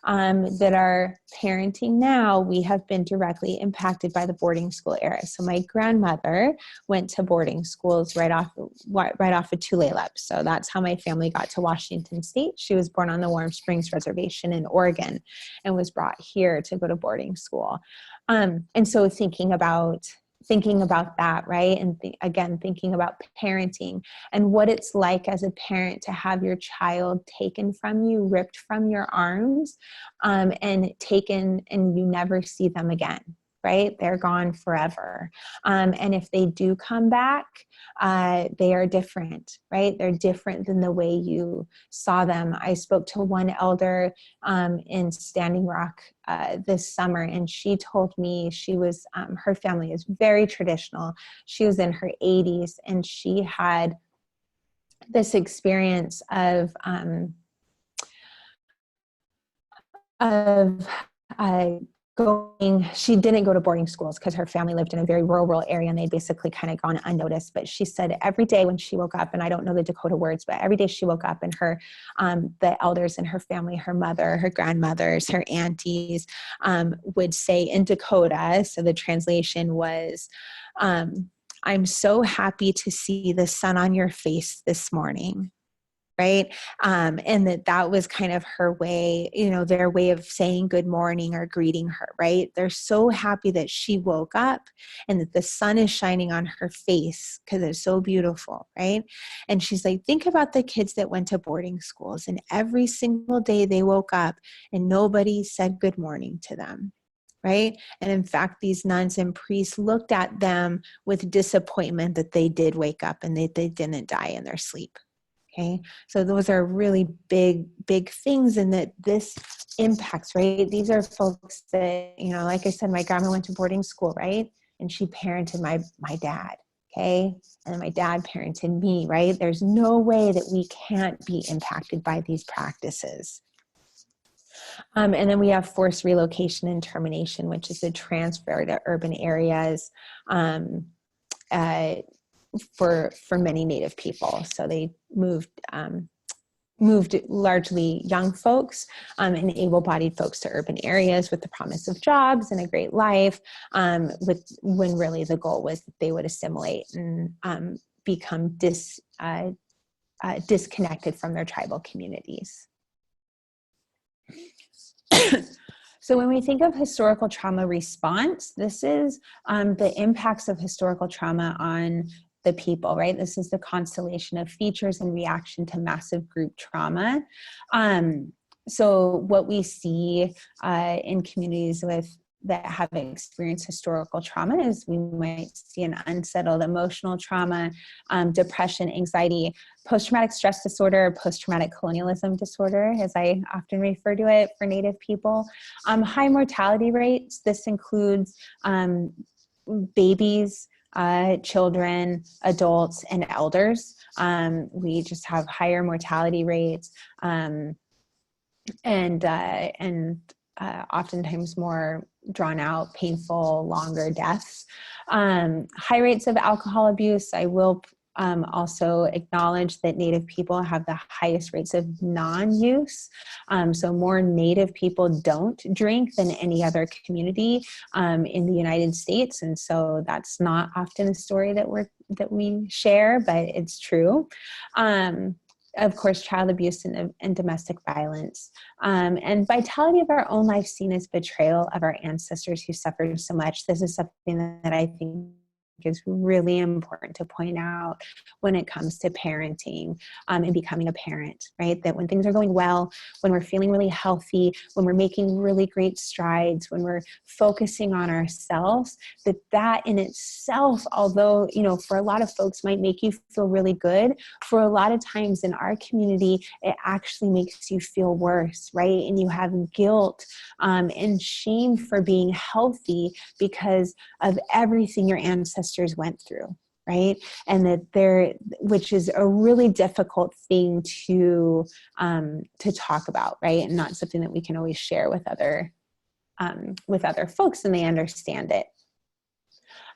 that are parenting now, we have been directly impacted by the boarding school era. So my grandmother went to boarding schools right off of Tulalip. So that's how my family got to Washington State. She was born on the Warm Springs Reservation in Oregon and was brought here to go to boarding school. And so thinking about that, right? And again, thinking about parenting and what it's like as a parent to have your child taken from you, ripped from your arms, and taken, and you never see them again, right? They're gone forever. And if they do come back, they are different, right? They're different than the way you saw them. I spoke to one elder in Standing Rock this summer, and she told me she was, her family is very traditional. She was in her 80s, and she had this experience of she didn't go to boarding schools because her family lived in a very rural area, and they basically kind of gone unnoticed. But she said every day when she woke up, and I don't know the Dakota words, but every day she woke up, and the elders in her family, her mother, her grandmothers, her aunties, would say in Dakota, so the translation was, I'm so happy to see the sun on your face this morning. Right. And that was kind of her way, their way of saying good morning or greeting her, right? They're so happy that she woke up and that the sun is shining on her face because it's so beautiful, right? And she's like, think about the kids that went to boarding schools, and every single day they woke up and nobody said good morning to them. right? And in fact, these nuns and priests looked at them with disappointment that they did wake up and they didn't die in their sleep. Okay, so those are really big things, and that this impacts, right? These are folks that, you know, like I said, my grandma went to boarding school, right? And she parented my dad, okay? And my dad parented me, right? There's no way that we can't be impacted by these practices. And then we have forced relocation and termination, which is the transfer to urban areas for many Native people. So they moved largely young folks and able-bodied folks to urban areas with the promise of jobs and a great life, when really the goal was that they would assimilate and become disconnected from their tribal communities. So when we think of historical trauma response, this is the impacts of historical trauma on the people, right? This is the constellation of features in reaction to massive group trauma. So what we see in communities that have experienced historical trauma is we might see an unsettled emotional trauma, depression, anxiety, post-traumatic stress disorder, post-traumatic colonialism disorder, as I often refer to it for Native people. High mortality rates. This includes babies, children, adults, and elders. We just have higher mortality rates, and oftentimes more drawn out, painful, longer deaths. High rates of alcohol abuse. I will also acknowledge that Native people have the highest rates of non-use. So more Native people don't drink than any other community in the United States. And so that's not often a story that we share, but it's true. Of course, child abuse and domestic violence, and vitality of our own life seen as betrayal of our ancestors who suffered so much. This is something that I think is really important to point out when it comes to parenting and becoming a parent, right? That when things are going well, when we're feeling really healthy, when we're making really great strides, when we're focusing on ourselves, that in itself, although, you know, for a lot of folks might make you feel really good, for a lot of times in our community, it actually makes you feel worse, right? And you have guilt and shame for being healthy because of everything your ancestors went through, right? And which is a really difficult thing to talk about, right? And not something that we can always share with other folks, and they understand it.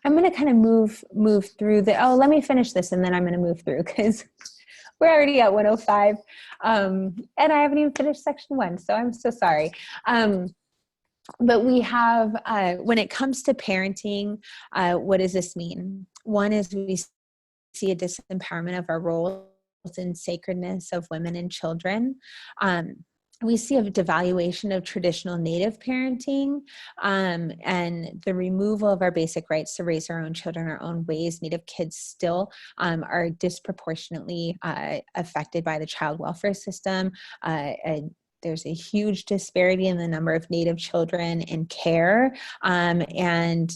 I'm going to kind of move through let me finish this, and then I'm going to move through because we're already at 105, and I haven't even finished section 1, so I'm so sorry. But we have, when it comes to parenting, what does this mean? One is we see a disempowerment of our roles and sacredness of women and children. We see a devaluation of traditional Native parenting, and the removal of our basic rights to raise our own children our own ways. Native kids still are disproportionately affected by the child welfare system. There's a huge disparity in the number of Native children in care, and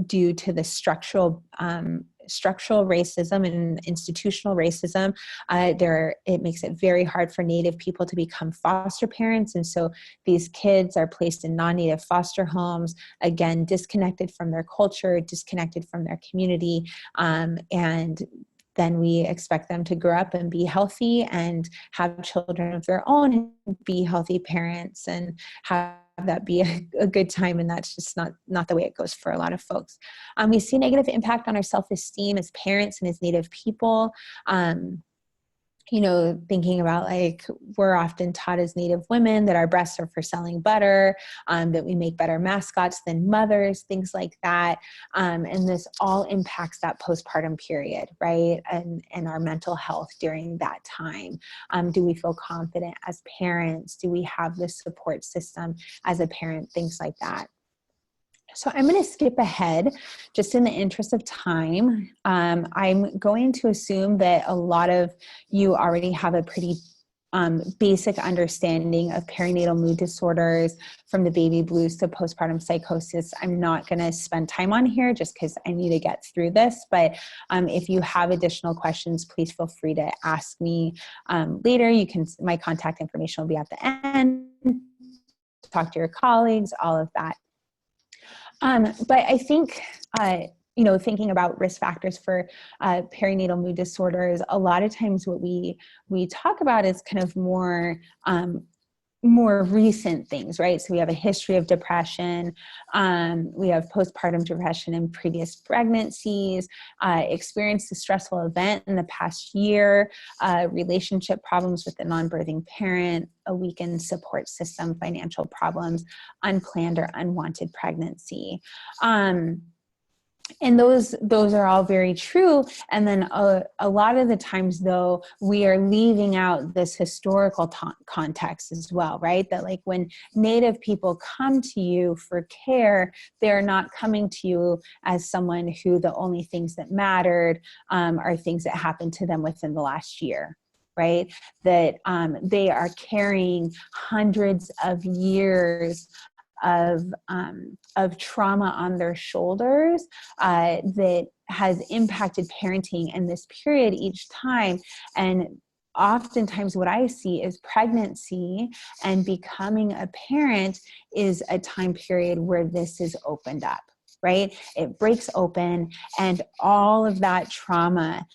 due to the structural racism and institutional racism, it makes it very hard for Native people to become foster parents. And so these kids are placed in non-Native foster homes, again, disconnected from their culture, disconnected from their community, and then we expect them to grow up and be healthy and have children of their own and be healthy parents and have that be a good time. And that's just not the way it goes for a lot of folks. We see negative impact on our self-esteem as parents and as Native people. You know, thinking about, like, we're often taught as Native women that our breasts are for selling butter, that we make better mascots than mothers, things like that. And this all impacts that postpartum period, right? And our mental health during that time. Do we feel confident as parents? Do we have the support system as a parent? Things like that. So I'm going to skip ahead just in the interest of time. I'm going to assume that a lot of you already have a pretty basic understanding of perinatal mood disorders, from the baby blues to postpartum psychosis. I'm not going to spend time on here just because I need to get through this. But if you have additional questions, please feel free to ask me later. My contact information will be at the end. Talk to your colleagues, all of that. But I think, thinking about risk factors for perinatal mood disorders, a lot of times what we talk about is kind of more recent things, right? So we have a history of depression. We have postpartum depression in previous pregnancies, experienced a stressful event in the past year, relationship problems with the non-birthing parent, a weakened support system, financial problems, unplanned or unwanted pregnancy. And those are all very true. And then a lot of the times, though, we are leaving out this historical context as well, right? That like when Native people come to you for care, they're not coming to you as someone who the only things that mattered are things that happened to them within the last year, right? That they are carrying hundreds of years of trauma on their shoulders that has impacted parenting in this period each time. And oftentimes what I see is pregnancy and becoming a parent is a time period where this is opened up, right? It breaks open and all of that trauma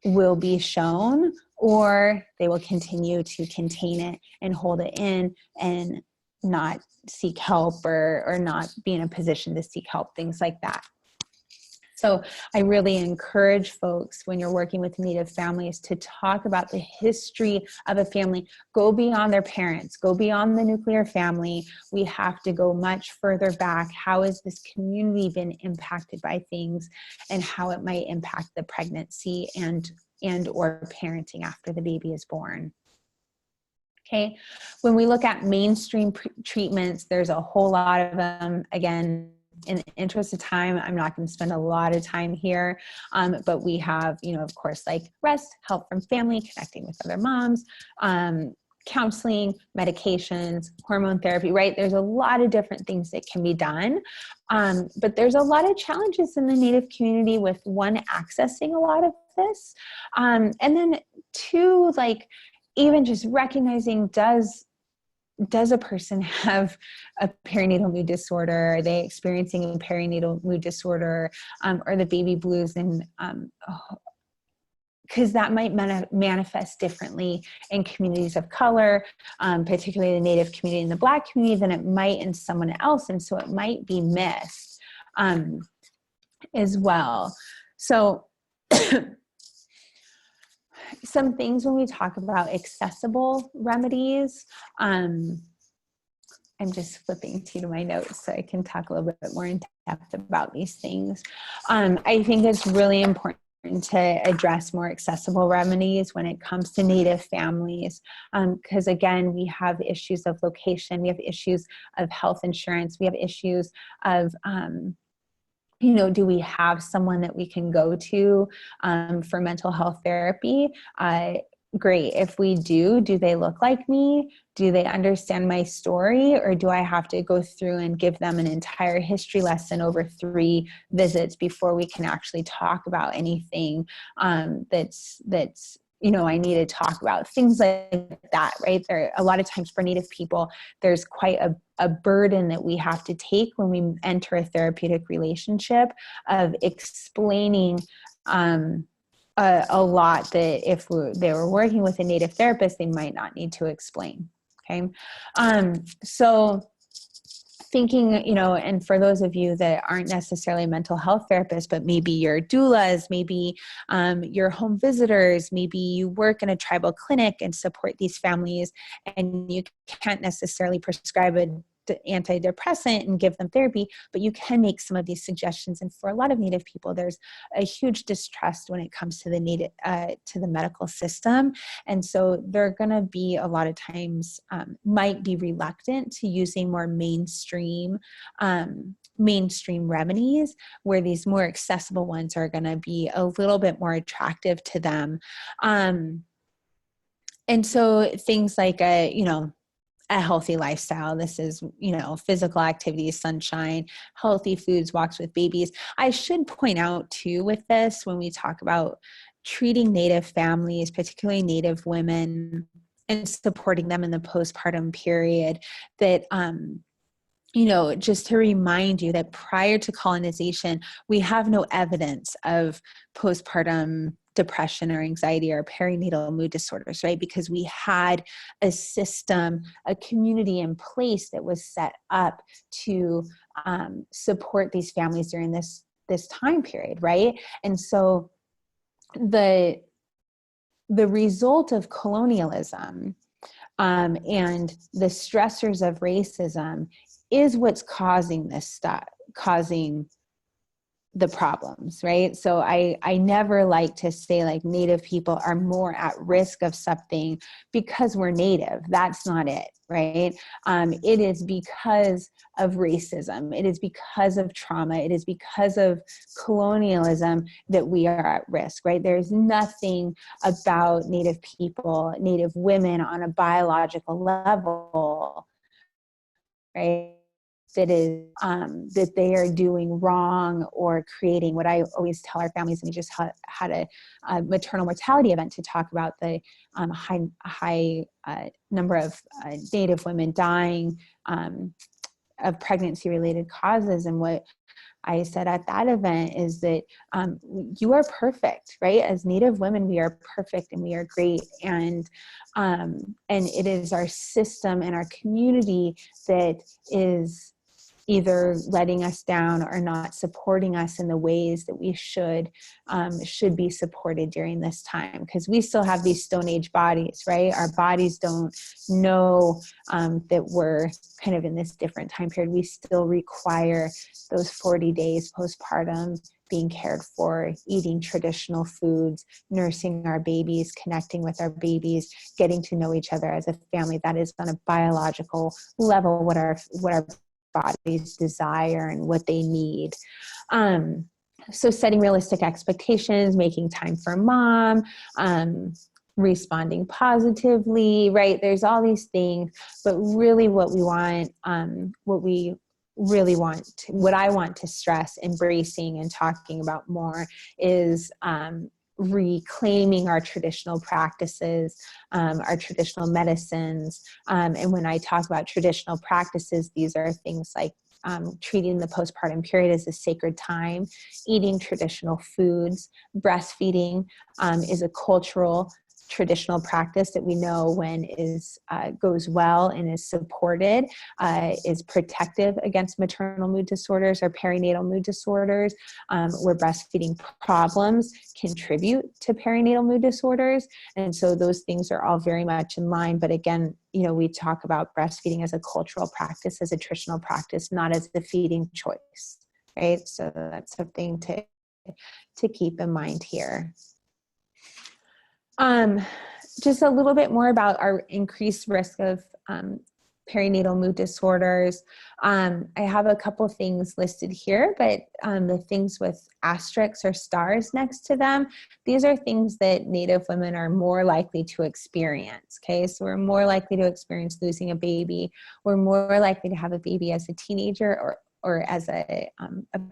will be shown, or they will continue to contain it and hold it in and not seek help or not be in a position to seek help, things like that. So I really encourage folks, when you're working with Native families, to talk about the history of a family. Go beyond their parents, go beyond the nuclear family. We have to go much further back. How has this community been impacted by things, and how it might impact the pregnancy and or parenting after the baby is born? Okay, when we look at mainstream treatments, there's a whole lot of them. Again, in the interest of time, I'm not going to spend a lot of time here, but we have, of course, like rest, help from family, connecting with other moms, counseling, medications, hormone therapy, right? There's a lot of different things that can be done, but there's a lot of challenges in the Native community with, one, accessing a lot of this, and then two, like, even just recognizing, does a person have a perinatal mood disorder? Are they experiencing a perinatal mood disorder, or the baby blues? And because that might manifest differently in communities of color, particularly the Native community and the Black community, than it might in someone else. And so it might be missed as well. So some things when we talk about accessible remedies, I'm just flipping to my notes so I can talk a little bit more in depth about these things. I think it's really important to address more accessible remedies when it comes to Native families, because again, we have issues of location, we have issues of health insurance, we have issues of do we have someone that we can go to for mental health therapy? Great. If we do they look like me? Do they understand my story? Or do I have to go through and give them an entire history lesson over 3 visits before we can actually talk about anything that's I need to talk about? Things like that, right? There, a lot of times for Native people, there's quite a burden that we have to take when we enter a therapeutic relationship of explaining a lot that if they were working with a Native therapist, they might not need to explain. Okay. So thinking, and for those of you that aren't necessarily mental health therapists, but maybe you're doulas, maybe you're home visitors, maybe you work in a tribal clinic and support these families, and you can't necessarily prescribe an antidepressant and give them therapy, but you can make some of these suggestions. And for a lot of Native people, there's a huge distrust when it comes to the medical system. And so they're going to be a lot of times might be reluctant to using more mainstream remedies, where these more accessible ones are going to be a little bit more attractive to them. And so things like a healthy lifestyle. This is, physical activity, sunshine, healthy foods, walks with babies. I should point out too with this, when we talk about treating Native families, particularly Native women, and supporting them in the postpartum period, that, just to remind you that prior to colonization, we have no evidence of postpartum depression or anxiety or perinatal mood disorders, right? Because we had a system, a community in place that was set up to support these families during this time period, right? And so the result of colonialism and the stressors of racism is what's causing this stuff, causing the problems, right? So I never like to say like Native people are more at risk of something because we're Native. That's not it, right? It is because of racism. It is because of trauma. It is because of colonialism that we are at risk, right? There's nothing about Native people, Native women on a biological level, right, that is that they are doing wrong or creating. What I always tell our families, and we just had a maternal mortality event to talk about the high number of Native women dying of pregnancy-related causes. And what I said at that event is that you are perfect, right? As Native women, we are perfect and we are great. And it is our system and our community that is either letting us down or not supporting us in the ways that we should be supported during this time. Because we still have these Stone Age bodies, right? Our bodies don't know that we're kind of in this different time period. We still require those 40 days postpartum, being cared for, eating traditional foods, nursing our babies, connecting with our babies, getting to know each other as a family. That is on a biological level what our bodies desire and what they need. So setting realistic expectations, making time for mom, responding positively, right? There's all these things, but really what we want, what I want to stress, embracing and talking about more is reclaiming our traditional practices, our traditional medicines. And when I talk about traditional practices, these are things like treating the postpartum period as a sacred time, eating traditional foods, breastfeeding is a cultural traditional practice that we know when goes well and is supported, is protective against maternal mood disorders or perinatal mood disorders, where breastfeeding problems contribute to perinatal mood disorders. And so those things are all very much in line. But again, we talk about breastfeeding as a cultural practice, as a traditional practice, not as the feeding choice, right? So that's something to keep in mind here. Just a little bit more about our increased risk of perinatal mood disorders. I have a couple things listed here, but the things with asterisks or stars next to them, these are things that Native women are more likely to experience, okay? So we're more likely to experience losing a baby. We're more likely to have a baby as a teenager or as a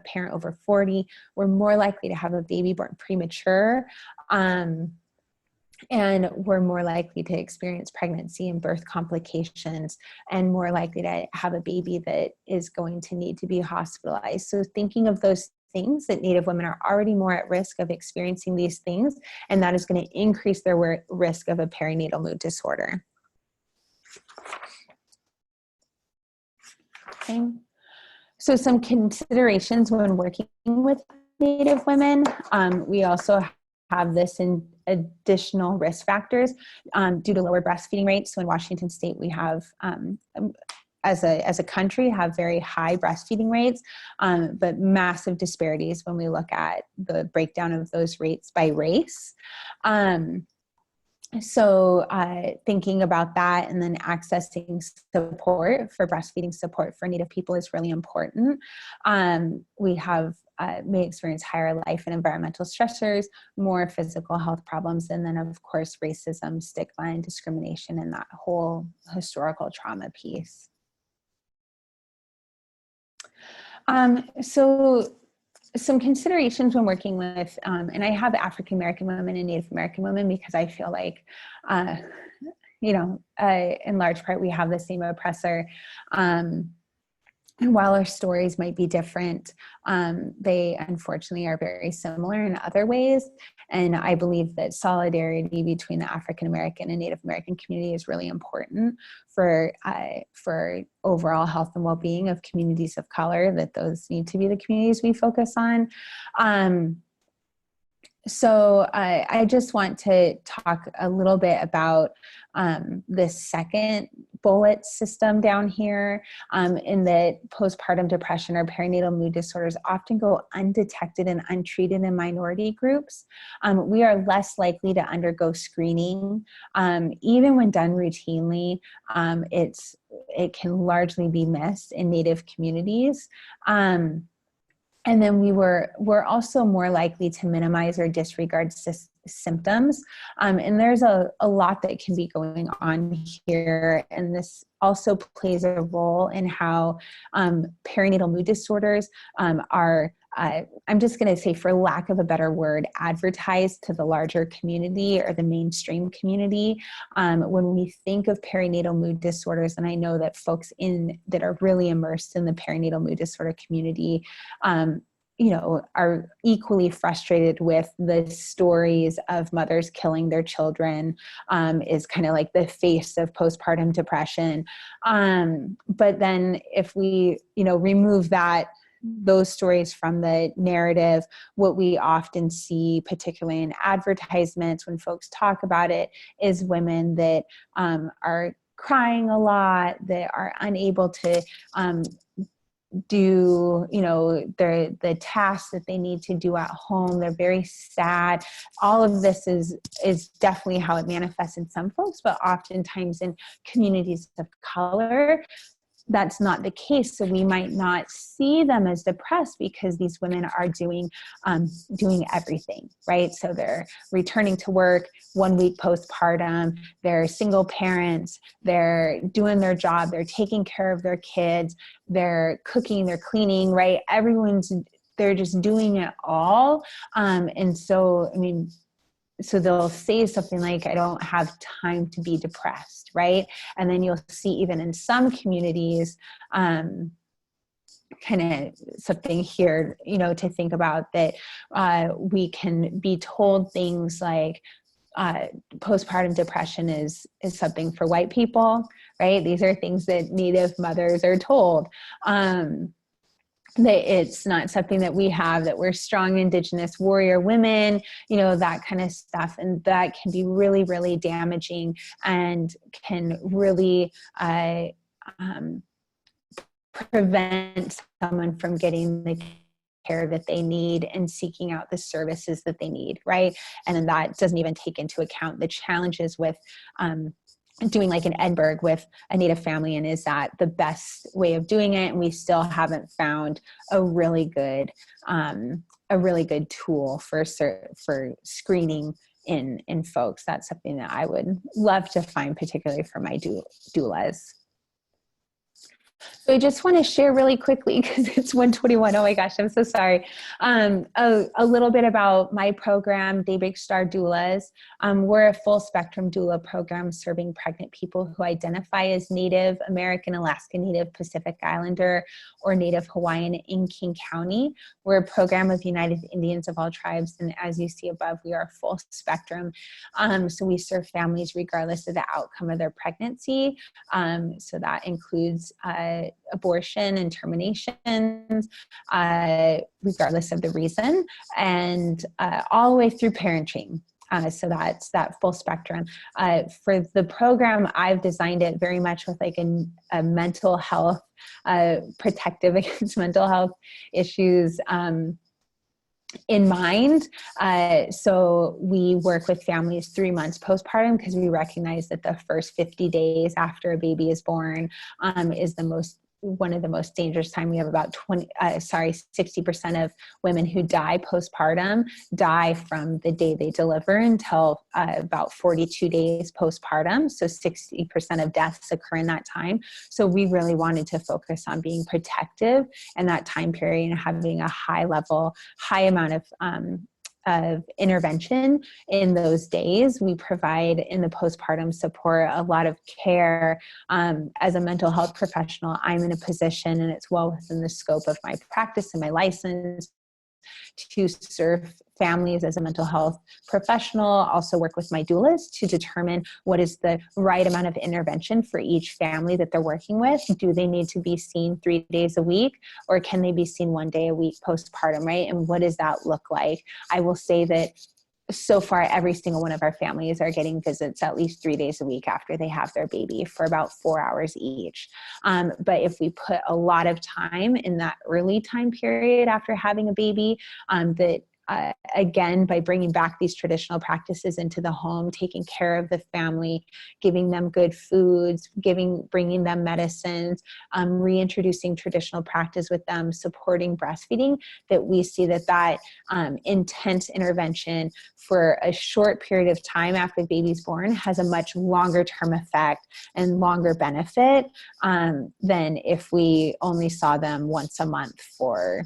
parent over 40. We're more likely to have a baby born premature. And we're more likely to experience pregnancy and birth complications, and more likely to have a baby that is going to need to be hospitalized. So thinking of those things, that Native women are already more at risk of experiencing these things, and that is going to increase their risk of a perinatal mood disorder. Okay. So some considerations when working with Native women, we also have this in additional risk factors due to lower breastfeeding rates. So in Washington State, we have, as a country, have very high breastfeeding rates, but massive disparities when we look at the breakdown of those rates by race. So thinking about that, and then accessing support for breastfeeding support for Native people is really important. We have may experience higher life and environmental stressors, more physical health problems, and then of course racism, stigma, and discrimination, and that whole historical trauma piece. So some considerations when working with, and I have African American women and Native American women because I feel like, in large part, we have the same oppressor. And while our stories might be different, they unfortunately are very similar in other ways. And I believe that solidarity between the African American and Native American community is really important for overall health and well-being of communities of color, that those need to be the communities we focus on. So I just want to talk a little bit about the second bullet system down here, in that postpartum depression or perinatal mood disorders often go undetected and untreated in minority groups. We are less likely to undergo screening. Even when done routinely, it can largely be missed in Native communities. And then we're also more likely to minimize or disregard symptoms. And there's a lot that can be going on here. And this also plays a role in how perinatal mood disorders are, I'm just going to say, for lack of a better word, advertised to the larger community or the mainstream community. When we think of perinatal mood disorders, and I know that folks that are really immersed in the perinatal mood disorder community, are equally frustrated with the stories of mothers killing their children, is kind of like the face of postpartum depression. But then if we, remove those stories from the narrative, what we often see, particularly in advertisements when folks talk about it, is women that are crying a lot, that are unable to do the tasks that they need to do at home. They're very sad. All of this is definitely how it manifests in some folks, but oftentimes in communities of color, that's not the case. So we might not see them as depressed because these women are doing everything, right? So they're returning to work 1 week postpartum, they're single parents, they're doing their job, they're taking care of their kids, they're cooking, they're cleaning, right? They're just doing it all. And so, so they'll say something like, I don't have time to be depressed, right? And then you'll see even in some communities, kind of something here, to think about, that we can be told things like, postpartum depression is something for white people, right? These are things that Native mothers are told. That it's not something that we have, that we're strong Indigenous warrior women, that kind of stuff. And that can be really, really damaging and can really prevent someone from getting the care that they need and seeking out the services that they need, right? And then that doesn't even take into account the challenges with doing like an Edinburgh with a Native family, and is that the best way of doing it? And we still haven't found a really good tool for screening in folks. That's something that I would love to find, particularly for my doulas. So I just want to share really quickly, because it's 1:21. Oh my gosh, I'm so sorry. A little bit about my program, Daybreak Star Doulas. We're a full spectrum doula program serving pregnant people who identify as Native American, Alaska Native, Pacific Islander, or Native Hawaiian in King County. We're a program of United Indians of all tribes, and as you see above, we are full spectrum. So we serve families regardless of the outcome of their pregnancy. So that includes abortion and terminations, regardless of the reason, and all the way through parenting. So that's that full spectrum. For the program, I've designed it very much with like a mental health, protective against mental health issues in mind. So we work with families 3 months postpartum, because we recognize that the first 50 days after a baby is born is the most one of the most dangerous time. We have about 60% of women who die postpartum die from the day they deliver until about 42 days postpartum. So 60% of deaths occur in that time. So we really wanted to focus on being protective in that time period and having a high amount of intervention in those days. We provide in the postpartum support a lot of care. As a mental health professional, I'm in a position, and it's well within the scope of my practice and my license, to serve families as a mental health professional, also work with my doulas to determine what is the right amount of intervention for each family that they're working with. Do they need to be seen 3 days a week, or can they be seen 1 day a week postpartum, right? And what does that look like? I will say that so far, every single one of our families are getting visits at least 3 days a week after they have their baby for about 4 hours each. But if we put a lot of time in that early time period after having a baby, again, by bringing back these traditional practices into the home, taking care of the family, giving them good foods, bringing them medicines, reintroducing traditional practice with them, supporting breastfeeding, that we see that intense intervention for a short period of time after the baby's born has a much longer term effect and longer benefit than if we only saw them once a month for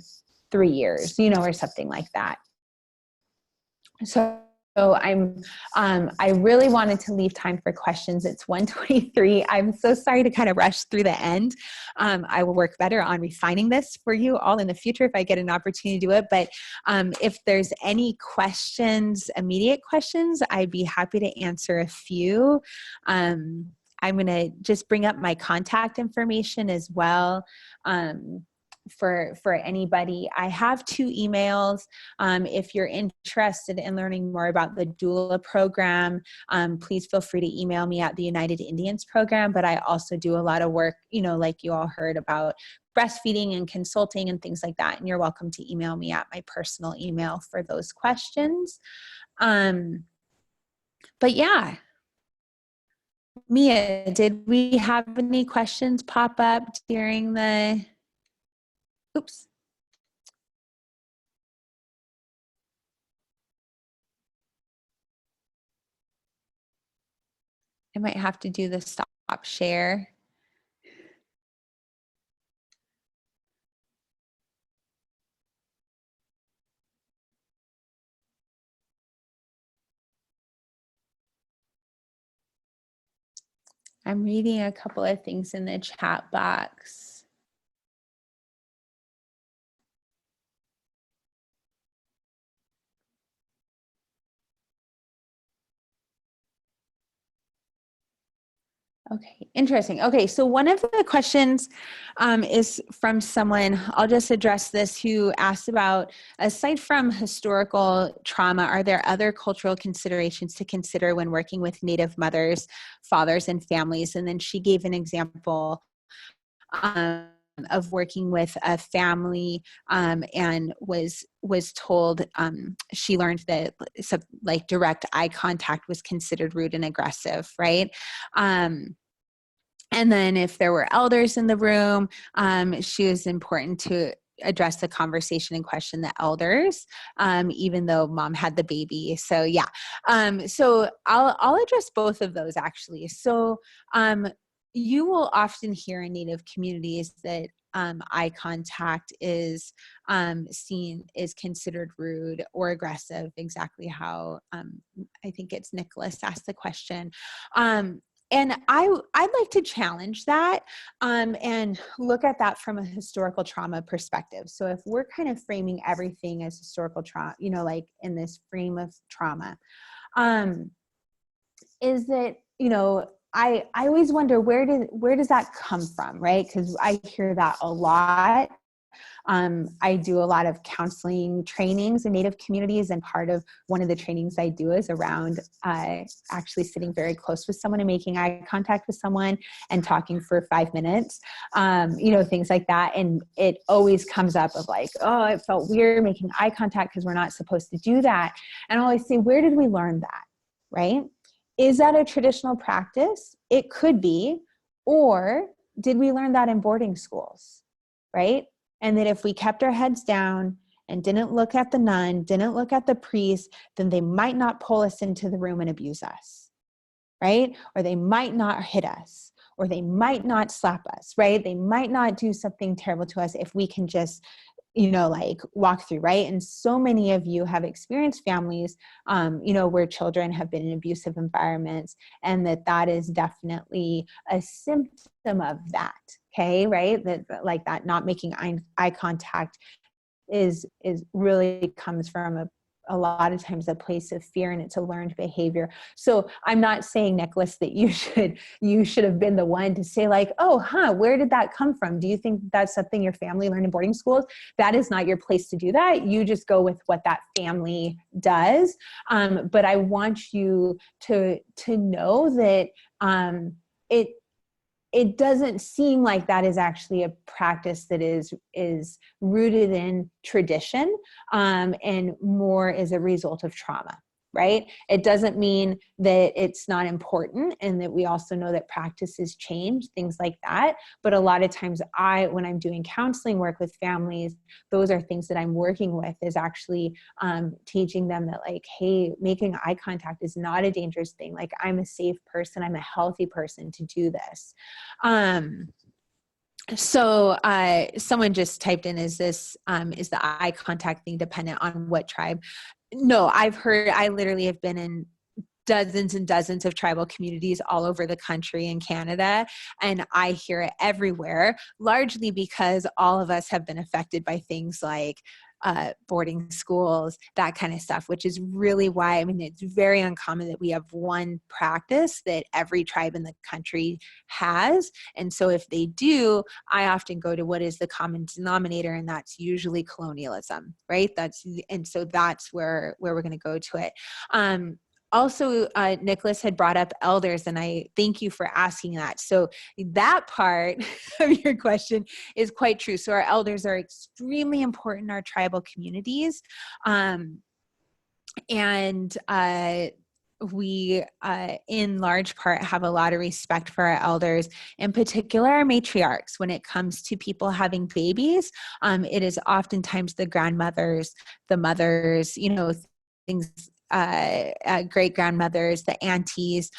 3 years, or something like that. So I really wanted to leave time for questions. It's 1:23. I'm so sorry to kind of rush through the end. I will work better on refining this for you all in the future if I get an opportunity to do it. But if there's any questions, immediate questions, I'd be happy to answer a few. I'm going to just bring up my contact information as well. For anybody. I have 2 emails. If you're interested in learning more about the doula program, please feel free to email me at the United Indians program. But I also do a lot of work, like you all heard about breastfeeding and consulting and things like that. And you're welcome to email me at my personal email for those questions. But yeah. Mia, did we have any questions pop up during the... Oops. I might have to do the stop share. I'm reading a couple of things in the chat box. Okay, interesting. Okay, so one of the questions is from someone, I'll just address this, who asked about, aside from historical trauma, are there other cultural considerations to consider when working with Native mothers, fathers, and families? And then she gave an example of working with a family and was told she learned that like direct eye contact was considered rude and aggressive, right? And then if there were elders in the room, she was important to address the conversation and question the elders, even though mom had the baby. So yeah, so I'll address both of those actually. So you will often hear in Native communities that eye contact is considered rude or aggressive, exactly how I think it's Nicholas asked the question. And I'd like to challenge that and look at that from a historical trauma perspective. So if we're kind of framing everything as historical trauma, like in this frame of trauma, is that, I always wonder where does that come from, right? Because I hear that a lot. I do a lot of counseling trainings in Native communities, and part of one of the trainings I do is around actually sitting very close with someone and making eye contact with someone and talking for 5 minutes, things like that. And it always comes up of like, oh, it felt weird making eye contact because we're not supposed to do that. And I always say, where did we learn that, right? Is that a traditional practice? It could be, or did we learn that in boarding schools, right? And that if we kept our heads down and didn't look at the nun, didn't look at the priest, then they might not pull us into the room and abuse us, right? Or they might not hit us, or they might not slap us, right? They might not do something terrible to us if we can just, like walk through, right? And so many of you have experienced families, where children have been in abusive environments, and that is definitely a symptom of that. Okay, right? That like that not making eye contact is really comes from a lot of times a place of fear, and it's a learned behavior. So I'm not saying, Nicholas, that you should have been the one to say like, oh, where did that come from? Do you think that's something your family learned in boarding schools? That is not your place to do that. You just go with what that family does. But I want you to know that it doesn't seem like that is actually a practice that is rooted in tradition, and more is a result of trauma, right? It doesn't mean that it's not important, and that we also know that practices change, things like that. But a lot of times when I'm doing counseling work with families, those are things that I'm working with, is actually teaching them that like, hey, making eye contact is not a dangerous thing. Like, I'm a safe person, I'm a healthy person to do this. So someone just typed in, is the eye contact thing dependent on what tribe? No, I literally have been in dozens and dozens of tribal communities all over the country in Canada, and I hear it everywhere, largely because all of us have been affected by things like boarding schools, that kind of stuff, which is really why, it's very uncommon that we have one practice that every tribe in the country has. And so if they do, I often go to what is the common denominator, and that's usually colonialism, right? And so that's where we're going to go to it. Also, Nicholas had brought up elders, and I thank you for asking that. So that part of your question is quite true. So our elders are extremely important in our tribal communities. We, in large part, have a lot of respect for our elders, in particular our matriarchs. When it comes to people having babies, it is oftentimes the grandmothers, the mothers, things, great grandmothers, the aunties,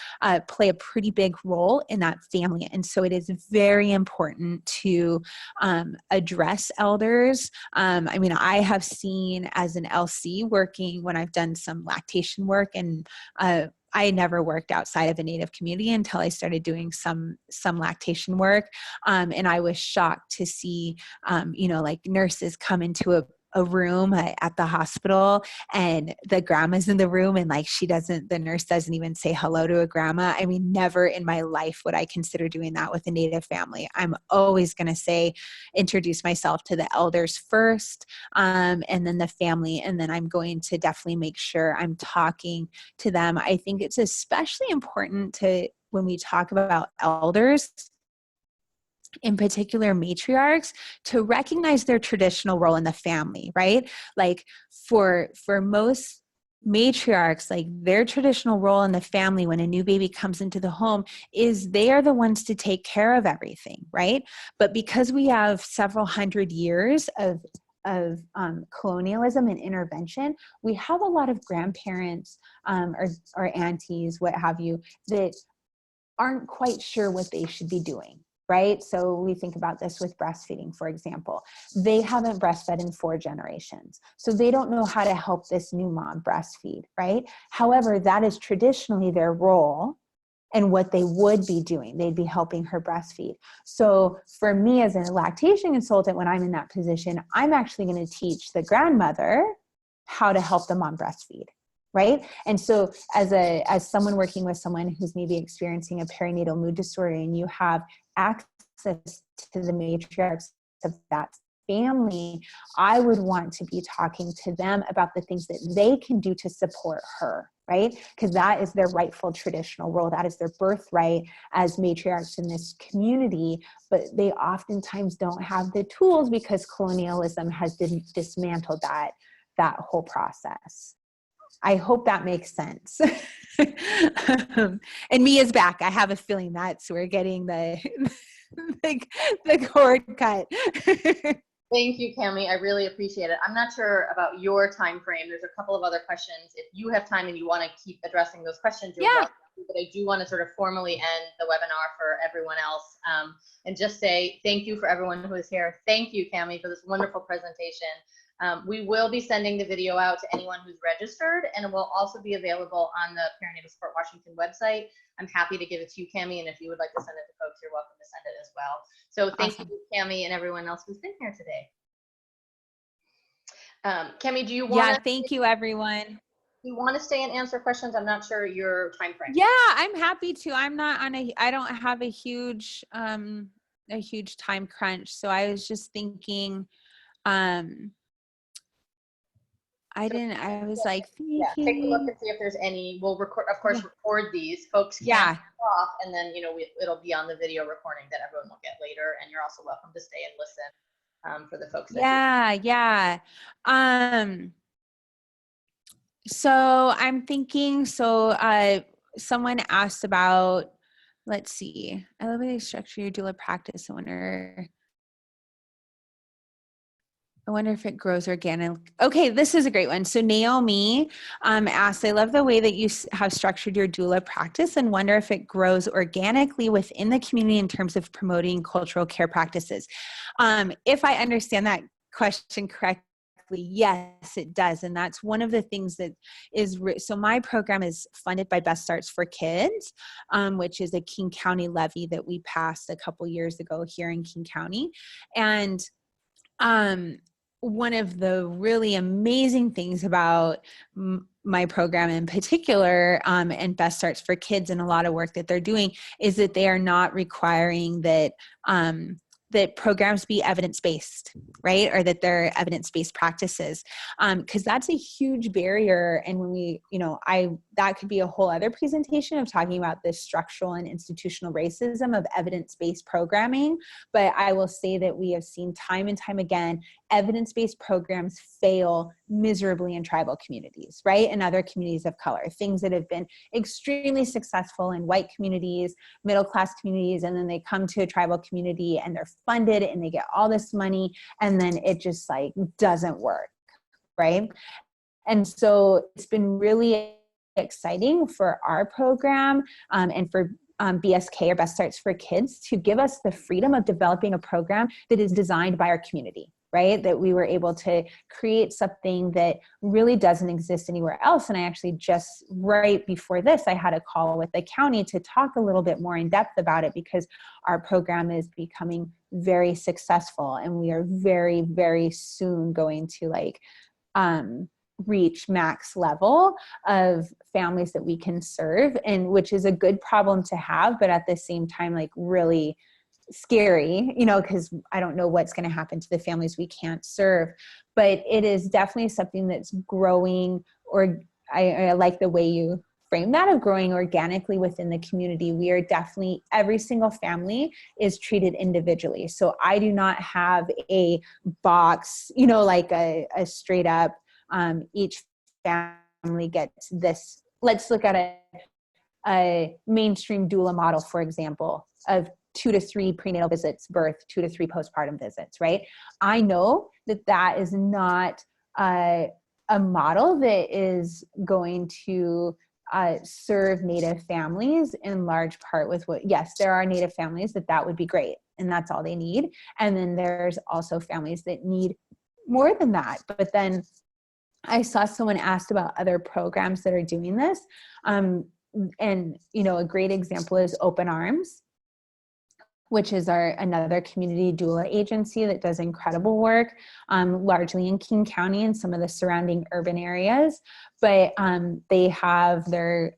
play a pretty big role in that family. And so it is very important to address elders. I have seen, as an LC, working when I've done some lactation work, and I never worked outside of a Native community until I started doing some lactation work. And I was shocked to see, like nurses come into a room at the hospital, and the grandma's in the room, and like the nurse doesn't even say hello to a grandma. Never in my life would I consider doing that with a Native family. I'm always going to say, introduce myself to the elders first, and then the family, and then I'm going to definitely make sure I'm talking to them. I think it's especially important when we talk about elders, in particular matriarchs, to recognize their traditional role in the family, right? Like for most matriarchs, like their traditional role in the family when a new baby comes into the home is they are the ones to take care of everything, right? But because we have several hundred years of colonialism and intervention, we have a lot of grandparents or aunties, what have you, that aren't quite sure what they should be doing. Right? So we think about this with breastfeeding, for example. They haven't breastfed in 4 generations. So they don't know how to help this new mom breastfeed, right? However, that is traditionally their role and what they would be doing. They'd be helping her breastfeed. So for me as a lactation consultant, when I'm in that position, I'm actually going to teach the grandmother how to help the mom breastfeed. Right? And so as someone working with someone who's maybe experiencing a perinatal mood disorder, and you have access to the matriarchs of that family, I would want to be talking to them about the things that they can do to support her, right? Because that is their rightful traditional role. That is their birthright as matriarchs in this community, but they oftentimes don't have the tools because colonialism has dismantled that whole process. I hope that makes sense. And Mia's back. I have a feeling we're getting the the cord cut. Thank you, Cami. I really appreciate it. I'm not sure about your time frame. There's a couple of other questions. If you have time and you want to keep addressing those questions, you're welcome to, but I do want to sort of formally end the webinar for everyone else, and just say thank you for everyone who is here. Thank you, Cami, for this wonderful presentation. We will be sending the video out to anyone who's registered, and it will also be available on the Perinatal Support Washington website. I'm happy to give it to you, Cami, and if you would like to send it to folks, you're welcome to send it as well. So thank you, Cami, and everyone else who's been here today. Cami, do you want to? Yeah, thank you, everyone. Do you want to stay and answer questions? I'm not sure your time frame. Yeah, I'm happy to. I'm not on I don't have a huge time crunch. So I was just thinking, I was like, yeah, take a look and see if there's any. We'll record, of course, record these. Folks can off, and then it'll be on the video recording that everyone will get later. And you're also welcome to stay and listen for the folks that So I'm thinking. Someone asked about. Let's see. I love how you structure your doula practice. I wonder if it grows organic. Okay, this is a great one. So Naomi asked, I love the way that you have structured your doula practice and wonder if it grows organically within the community in terms of promoting cultural care practices. If I understand that question correctly, yes, it does. And that's one of the things that is, so my program is funded by Best Starts for Kids, which is a King County levy that we passed a couple years ago here in King County. And one of the really amazing things about my program in particular, and Best Starts for Kids and a lot of work that they're doing, is that they are not requiring that that programs be evidence-based, right? Or that they're evidence-based practices. Because that's a huge barrier. And when we, that could be a whole other presentation of talking about the structural and institutional racism of evidence-based programming. But I will say that we have seen time and time again, evidence-based programs fail miserably in tribal communities, right? And other communities of color, things that have been extremely successful in white communities, middle-class communities, and then they come to a tribal community and they're funded and they get all this money and then it just doesn't work, right? And so it's been really exciting for our program and for BSK, or Best Starts for Kids, to give us the freedom of developing a program that is designed by our community, right? That we were able to create something that really doesn't exist anywhere else. And I actually just right before this, I had a call with the county to talk a little bit more in depth about it, because our program is becoming very successful and we are very, very soon going to reach max level of families that we can serve, and which is a good problem to have, but at the same time, really scary, because I don't know what's going to happen to the families we can't serve. But it is definitely something that's growing, or I like the way you frame that, of growing organically within the community. We are definitely, every single family is treated individually. So I do not have a box, like a straight up, each family gets this. Let's look at a mainstream doula model, for example, of 2 to 3 prenatal visits, birth, 2 to 3 postpartum visits, right? I know that that is not a model that is going to serve Native families in large part with what, yes, there are Native families that would be great and that's all they need. And then there's also families that need more than that. But then I saw someone asked about other programs that are doing this. And, a great example is Open Arms, which is another community doula agency that does incredible work, largely in King County and some of the surrounding urban areas. But they have their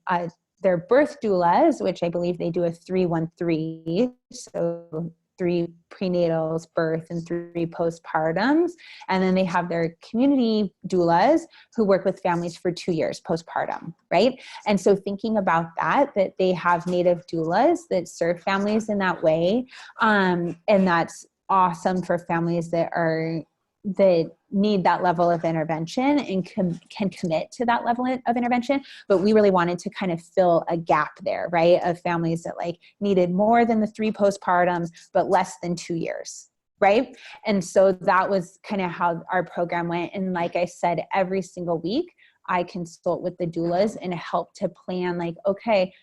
birth doulas, which I believe they do a 3-1-3, so 3 prenatals, birth, and 3 postpartums. And then they have their community doulas who work with families for 2 years postpartum, right? And so thinking about that they have Native doulas that serve families in that way. And that's awesome for families that are that need that level of intervention and can commit to that level of intervention. But we really wanted to kind of fill a gap there, right? Of families that like needed more than the 3 postpartums, but less than 2 years. Right. And so that was kind of how our program went. And like I said, every single week I consult with the doulas and help to plan like, okay,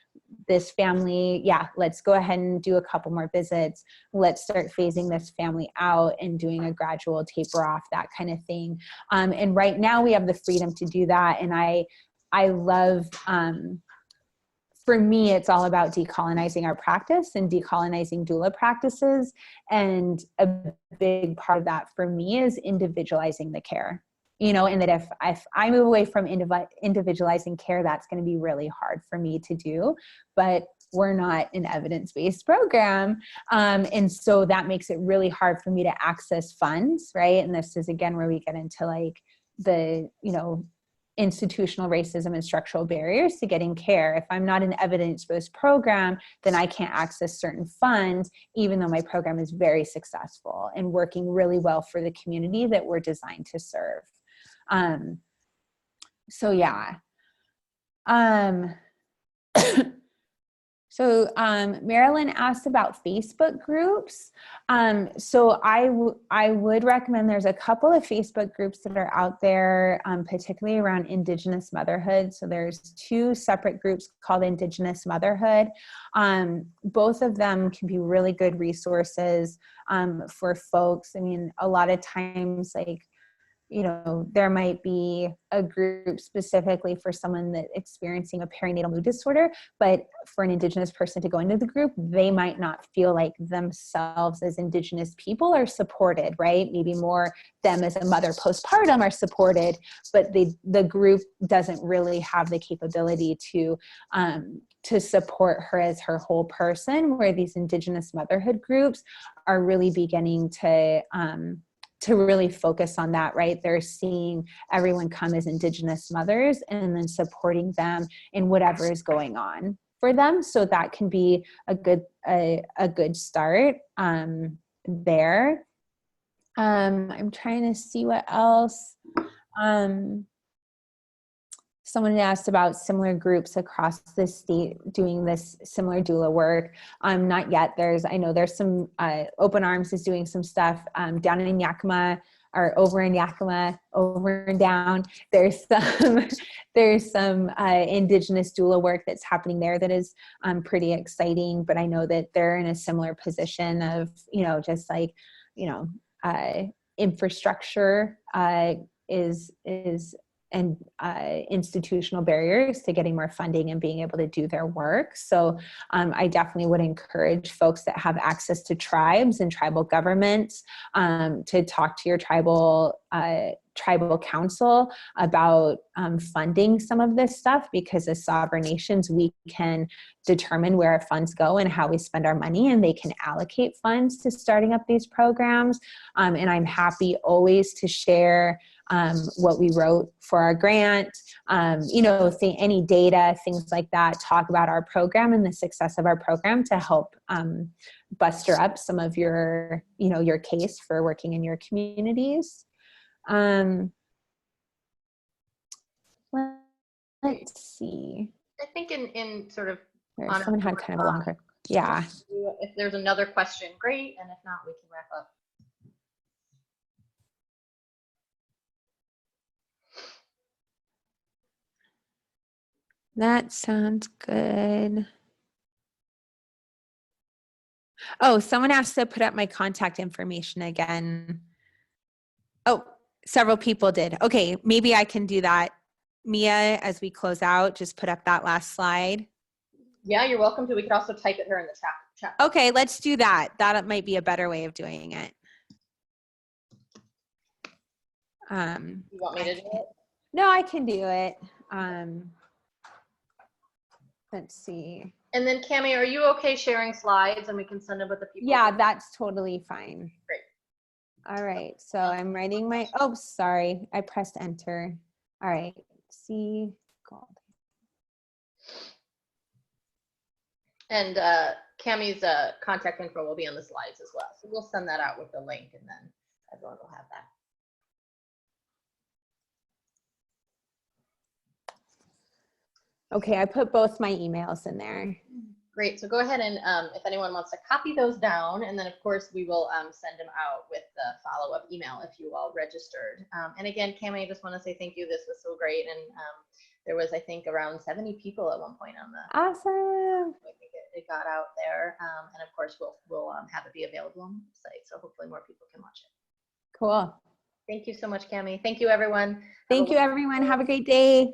this family, yeah, let's go ahead and do a couple more visits. Let's start phasing this family out and doing a gradual taper off, that kind of thing. And right now we have the freedom to do that. And I love, for me, it's all about decolonizing our practice and decolonizing doula practices. And a big part of that for me is individualizing the care. You know, and that if I move away from individualizing care, that's going to be really hard for me to do. But we're not an evidence-based program. And so that makes it really hard for me to access funds, right? And this is, again, where we get into like the, you know, institutional racism and structural barriers to getting care. If I'm not an evidence-based program, then I can't access certain funds, even though my program is very successful and working really well for the community that we're designed to serve. So yeah. So Marilyn asked about Facebook groups. So I would recommend, there's a couple of Facebook groups that are out there, particularly around Indigenous motherhood. So there's 2 separate groups called Indigenous Motherhood. Both of them can be really good resources for folks. I mean, a lot of times, like, you know, there might be a group specifically for someone that's experiencing a perinatal mood disorder, but for an Indigenous person to go into the group, they might not feel like themselves as Indigenous people are supported, right? Maybe more them as a mother postpartum are supported, but the group doesn't really have the capability to support her as her whole person, where these Indigenous motherhood groups are really beginning to really focus on that, right? They're seeing everyone come as Indigenous mothers and then supporting them in whatever is going on for them. So that can be a good start there. I'm trying to see what else. Someone asked about similar groups across the state doing this similar doula work. Not yet. I know there's some, Open Arms is doing some stuff down in Yakima, or over in Yakima, over and down. There's some Indigenous doula work that's happening there that is pretty exciting, but I know that they're in a similar position of, you know, just like, you know, infrastructure is and institutional barriers to getting more funding and being able to do their work. So I definitely would encourage folks that have access to tribes and tribal governments to talk to your tribal council about funding some of this stuff, because as sovereign nations, we can determine where our funds go and how we spend our money, and they can allocate funds to starting up these programs. And I'm happy always to share what we wrote for our grant, you know, any data, things like that, talk about our program and the success of our program to help buster up some of your, you know, your case for working in your communities. Let's see. I think in sort of, someone had kind of a longer, yeah. If there's another question, great, and if not, we can wrap up. That sounds good. Oh, someone asked to put up my contact information again. Oh, several people did. Okay, maybe I can do that. Mia, as we close out, just put up that last slide. Yeah, you're welcome to. We could also type it here in the chat. Okay, let's do that. That might be a better way of doing it. You want me to do it? No, I can do it. Let's see. And then Cami, are you okay sharing slides and we can send them with the people? Yeah, that's totally fine. Great. All right, so I'm writing my, oh, sorry, I pressed enter. All right, see, gold. And Cami's contact info will be on the slides as well. So we'll send that out with the link, and then everyone will have that. Okay, I put both my emails in there. Great. So go ahead and if anyone wants to copy those down, and then of course we will send them out with the follow-up email if you all registered. And again, Cami, I just want to say thank you. This was so great. And there was, I think, around 70 people at one point on the. Awesome. I think it got out there. And of course, we'll have it be available on the website. So hopefully more people can watch it. Cool. Thank you so much, Cami. Thank you, everyone. Thank you, everyone. Have a great day.